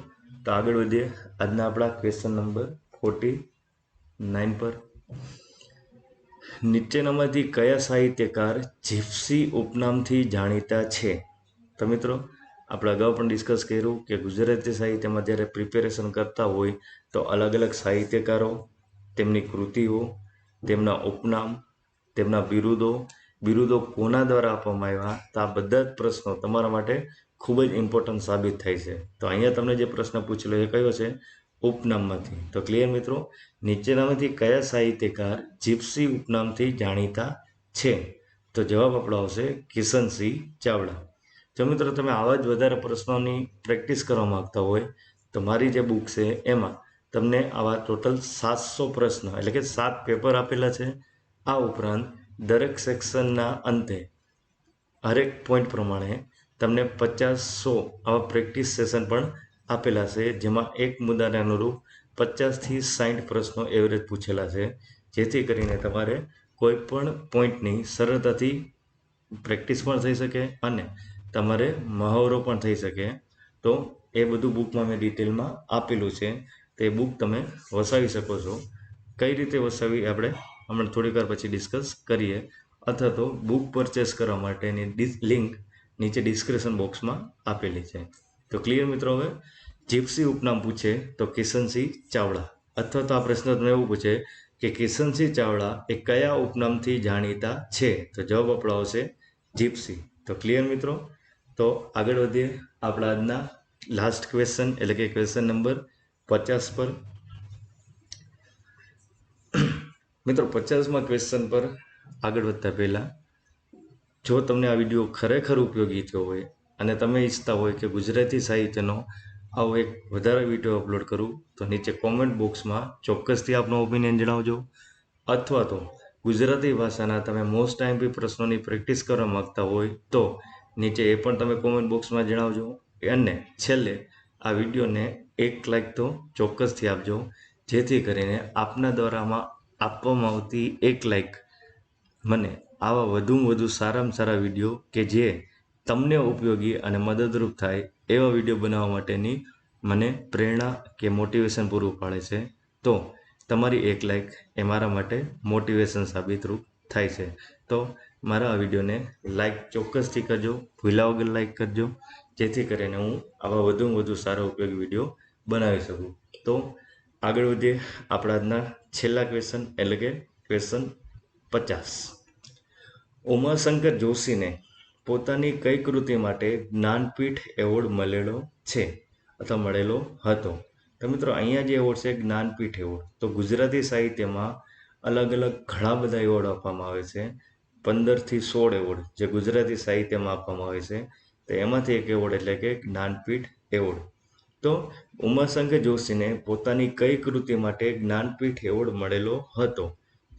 [SPEAKER 1] તો આગળ વધીએ આજના આપણા ક્વેશ્ચન નંબર 49 પર. નીચેનામાંથી કયા સાહિત્યકાર જીપ્સી ઉપનામથી જાણીતા છે? તો મિત્રો આપણે અગાઉ પણ ડિસ્કસ કર્યું કે ગુજરાતી સાહિત્યમાં જ્યારે પ્રિપેરેશન કરતા હોય તો અલગ અલગ સાહિત્યકારો, તેમની કૃતિઓ, તેમના ઉપનામ, તેમના બિરુદો કોના દ્વારા આપવામાં આવ્યા, તો આ બધા જ પ્રશ્નો તમારા માટે ખૂબ જ ઇમ્પોર્ટન્ટ સાબિત થાય છે. તો અહીંયા તમને જે પ્રશ્ન પૂછેલો એ કયો છે? ઉપનામમાંથી. તો ક્લિયર મિત્રો? નીચેનામાંથી કયા સાહિત્યકાર જીપ્સી ઉપનામથી જાણીતા છે? તો જવાબ આપણો આવશે કિશનસિંહ ચાવડા. જો મિત્રો તમે આવા જ વધારે પ્રશ્નોની પ્રેક્ટિસ કરવા માંગતા હોય તો મારી જે બુક છે એમાં તમને આવા ટોટલ 700 પ્રશ્ન એટલે કે 7 પેપર આપેલા છે. આ ઉપરાંત દરેક સેક્શનના અંતે હરેક પોઈન્ટ પ્રમાણે તમને 50-100 આવા પ્રેક્ટિસ સેશન પણ આપેલા છે, જેમાં એક મુદ્દાને અનુરૂપ 50થી 60 પ્રશ્નો એવરેજ પૂછેલા છે, જેથી કરીને તમારે કોઈ પણ પોઈન્ટની સરળતાથી પ્રેક્ટિસ પણ થઈ શકે અને તમારે મહાવરો પણ થઈ શકે. તો એ બધું બુકમાં મેં ડિટેલમાં આપેલું છે. તે બુક તમે વસાવી શકો છો. કઈ રીતે વસાવી આપણે હમણાં થોડીક વાર પછી ડિસ્કસ કરીએ. અથવા તો બુક પરચેસ કરવા માટેની લિંક નીચે ડિસ્ક્રિપ્શન બોક્સમાં આપેલી છે. તો ક્લિયર મિત્રો? હવે જીપ્સી ઉપનામ પૂછે તો કિશનસિંહ ચાવડા, અથવા તો આ પ્રશ્ન તમને એવું પૂછે કે કિશનસિંહ ચાવડા એ કયા ઉપનામથી જાણીતા છે? તો જવાબ આપણો આવશે જીપ્સી. તો ક્લિયર મિત્રો? તો આગળ વધીએ આપણા આજના લાસ્ટ ક્વેશ્ચન એટલે કે ક્વેશ્ચન નંબર 50 પર. મિત્રો 50માં ક્વેશ્ચન પર આગળ વધતા પહેલાં, જો તમને આ વિડીયો ખરેખર ઉપયોગી થયો હોય અને તમે ઈચ્છતા હોય કે ગુજરાતી સાહિત્યનો આવો એક વધારે વિડીયો અપલોડ કરું, તો નીચે કોમેન્ટ બોક્સમાં ચોક્કસથી આપનો ઓપિનિયન જણાવજો. અથવા તો ગુજરાતી ભાષાના તમે મોસ્ટ આઈએમપી પ્રશ્નોની પ્રેક્ટિસ કરવા માગતા હોય તો નીચે એ પણ તમે કોમેન્ટ બોક્સમાં જણાવજો. અને છેલ્લે આ વિડીયોને 1 લાઈક તો ચોક્કસથી આપજો, જેથી કરીને આપના દ્વારામાં આપવામાં આવતી 1 લાઈક મને આવા વધુમાં વધુ સારામાં સારા વિડીયો કે જે તમને ઉપયોગી અને મદદરૂપ થાય એવા વિડીયો બનાવવા માટેની મને પ્રેરણા કે મોટિવેશન પૂરું પાડે છે. તો તમારી 1 લાઈક એ મારા માટે મોટિવેશન સાબિતરૂપ થાય છે. તો મારા આ વિડીયોને લાઈક ચોક્કસથી કરજો, ભૂલ્યા વગર લાઈક કરજો, જેથી કરીને હું આવા વધુમાં વધુ સારા ઉપયોગી વિડીયો બનાવી શકું. તો આગળ વધીએ આપણા આજના છેલ્લા ક્વેશ્ચન એટલે કે ક્વેશ્ચન 50. ઉમાશંકર જોશીને પોતાની કઈ કૃતિ માટે જ્ઞાનપીઠ એવોર્ડ મળેલો છે અથવા મળેલો હતો? તો મિત્રો અહીંયા જે એવોર્ડ છે જ્ઞાનપીઠ એવોર્ડ. તો ગુજરાતી સાહિત્યમાં અલગ અલગ ઘણા બધા એવોર્ડ આપવામાં આવે છે. 15થી 16 એવોર્ડ જે ગુજરાતી સાહિત્યમાં આપવામાં આવે છે. તો એમાંથી એક એવોર્ડ એટલે કે જ્ઞાનપીઠ એવોર્ડ. તો ઉમાશંકર જોશીને પોતાની કઈ કૃતિ માટે જ્ઞાનપીઠ એવોર્ડ મળેલો હતો?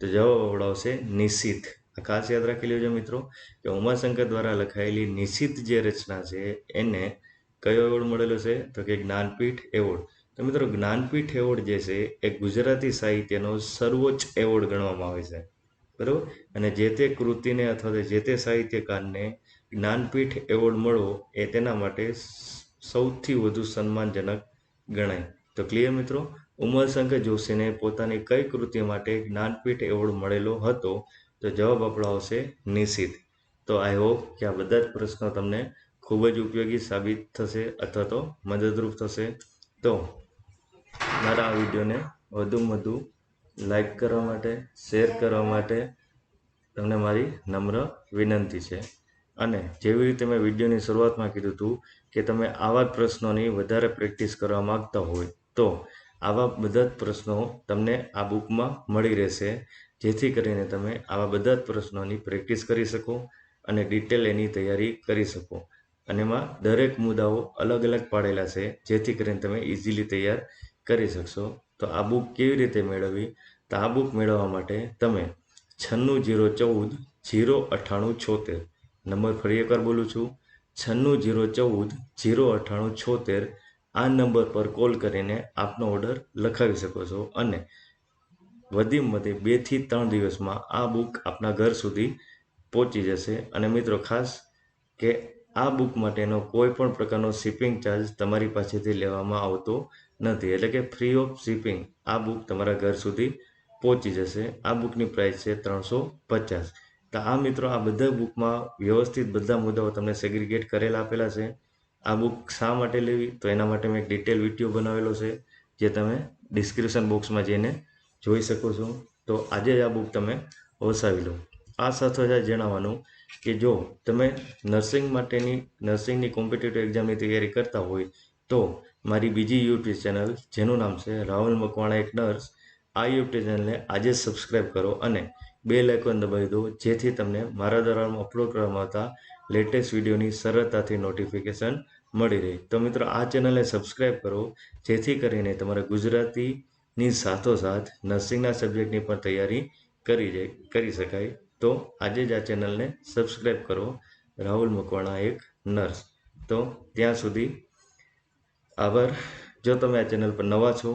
[SPEAKER 1] તો જવાબ આવશે નિશીથ. ખાસ યાદ રાખી લેજો મિત્રો કે ઉમાશંકર દ્વારા લખાયેલી નિશીથ જે રચના છે એને કયો એવોર્ડ મળેલો છે? તો કે જ્ઞાનપીઠ એવોર્ડ. તો મિત્રો જ્ઞાનપીઠ એવોર્ડ જે છે એ ગુજરાતી સાહિત્યનો સર્વોચ્ચ એવોર્ડ ગણવામાં આવે છે. બરાબર? અને જે તે કૃતિને અથવા તો જે તે સાહિત્યકારને જ્ઞાનપીઠ એવોર્ડ મળવો એ તેના માટે સૌથી વધુ સન્માનજનક ગણાય. તો ક્લિયર મિત્રો? ઉમાશંકર જોશીને પોતાની કઈ કૃતિ માટે જ્ઞાનપીઠ એવોર્ડ મળેલો હતો? તો જવાબ આપણો આવશે નિશીથ. તો આઈ હોપ કે આ બધા જ પ્રશ્નો તમને ખૂબ જ ઉપયોગી સાબિત થશે અથવા તો મદદરૂપ થશે. તો મારા આ વિડીયોને વધુમાં વધુ લાઈક કરવા માટે, શેર કરવા માટે તમને મારી નમ્ર વિનંતી છે. અને જેવી રીતે મેં વિડીયોની શરૂઆતમાં કીધું હતું કે તમે આવા જ પ્રશ્નોની વધારે પ્રેક્ટિસ કરવા માગતા હોય તો આવા બધા જ પ્રશ્નો તમને આ બુકમાં મળી રહેશે, જેથી કરીને તમે આવા બધા જ પ્રશ્નોની પ્રેક્ટિસ કરી શકો અને ડિટેલ એની તૈયારી કરી શકો. અને એમાં દરેક મુદ્દાઓ અલગ અલગ પાડેલા છે, જેથી કરીને તમે ઇઝીલી તૈયાર કરી શકશો. તો આ બુક કેવી રીતે મેળવવી? તો આ બુક મેળવવા માટે તમે 9601409876 નંબર ફરી એકવાર બોલું છું, 9601409876 આ નંબર પર કોલ કરીને આપનો ઓર્ડર લખાવી શકો છો. અને વધીમાં વધી 2 થી 3 દિવસમાં આ બુક આપના ઘર સુધી પહોંચી જશે. અને મિત્રો ખાસ કે આ બુક માટેનો કોઈ પણ પ્રકારનો શિપિંગ ચાર્જ તમારી પાસેથી લેવામાં આવતો નથી, એટલે કે ફ્રી ઓફ શિપિંગ આ બુક તમારા ઘર સુધી પહોંચી જશે. આ બુકની પ્રાઇસ છે 350. તો આ મિત્રો આ બધા બુકમાં વ્યવસ્થિત બધા મુદ્દાઓ તમને સેગ્રીગેટ કરેલા આપેલા છે. આ બુક શા માટે લેવી? તો એના માટે મેં એક ડિટેલ વિડીયો બનાવેલો છે, જે તમે ડિસ્ક્રિપ્શન બોક્સમાં જઈને જોઈ શકો છો. તો આજે જ આ બુક તમે વસાવી લો. આ સાથે જણાવવાનું કે જો તમે નર્સિંગની કોમ્પિટિટિવ એક્ઝામની તૈયારી કરતા હોય તો મારી બીજી યુટ્યુબ ચેનલ જેનું નામ છે રાહુલ મકવાણા એક નર્સ, આ યુટ્યુબ ચેનલને આજે જ સબસ્ક્રાઈબ કરો અને બેલ આઇકોન દબાવી દો, જેથી તમને મારા દ્વારા અપલોડ કરવામાં આવતા લેટેસ્ટ વિડીયોની સરળતાથી નોટિફિકેશન મળી રહે. તો મિત્રો આ ચેનલને સબસ્ક્રાઈબ કરો, જેથી કરીને તમારે ગુજરાતીની સાથોસાથ નર્સિંગના સબ્જેક્ટની પણ તૈયારી કરી શકાય. તો આજે જ આ ચેનલને સબસ્ક્રાઈબ કરો, રાહુલ મકવાણા એક નર્સ. તો ત્યાં સુધી આભાર. જો તમે આ ચેનલ પર નવા છો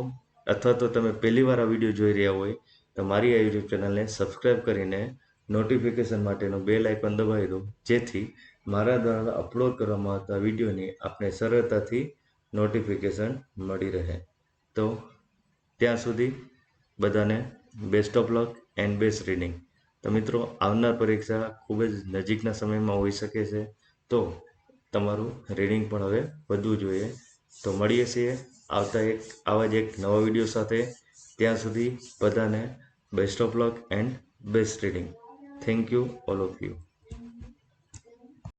[SPEAKER 1] અથવા તો તમે પહેલી વાર આ વિડીયો જોઈ રહ્યા હોય તો મારી આ યુટ્યુબ ચેનલને સબસ્ક્રાઈબ કરીને નોટિફિકેશન માટેનું બેલ આઇકોન દબાવી દો, જેથી મારા દ્વારા અપલોડ કરવામાં આવતા વિડીયોની આપને સરળતાથી નોટિફિકેશન મળી રહે. તો ત્યાં સુધી બધાને best of luck and best reading. તો મિત્રો આવનાર પરીક્ષા ખૂબ જ નજીકના સમયમાં હોઈ શકે છે, તો તમારું રીડિંગ પણ હવે વધવું જોઈએ. તો મળીએ છીએ આવા જ એક નવા વિડીયો સાથે. ત્યાં સુધી બધાને best of luck and best reading. Thank you all of you.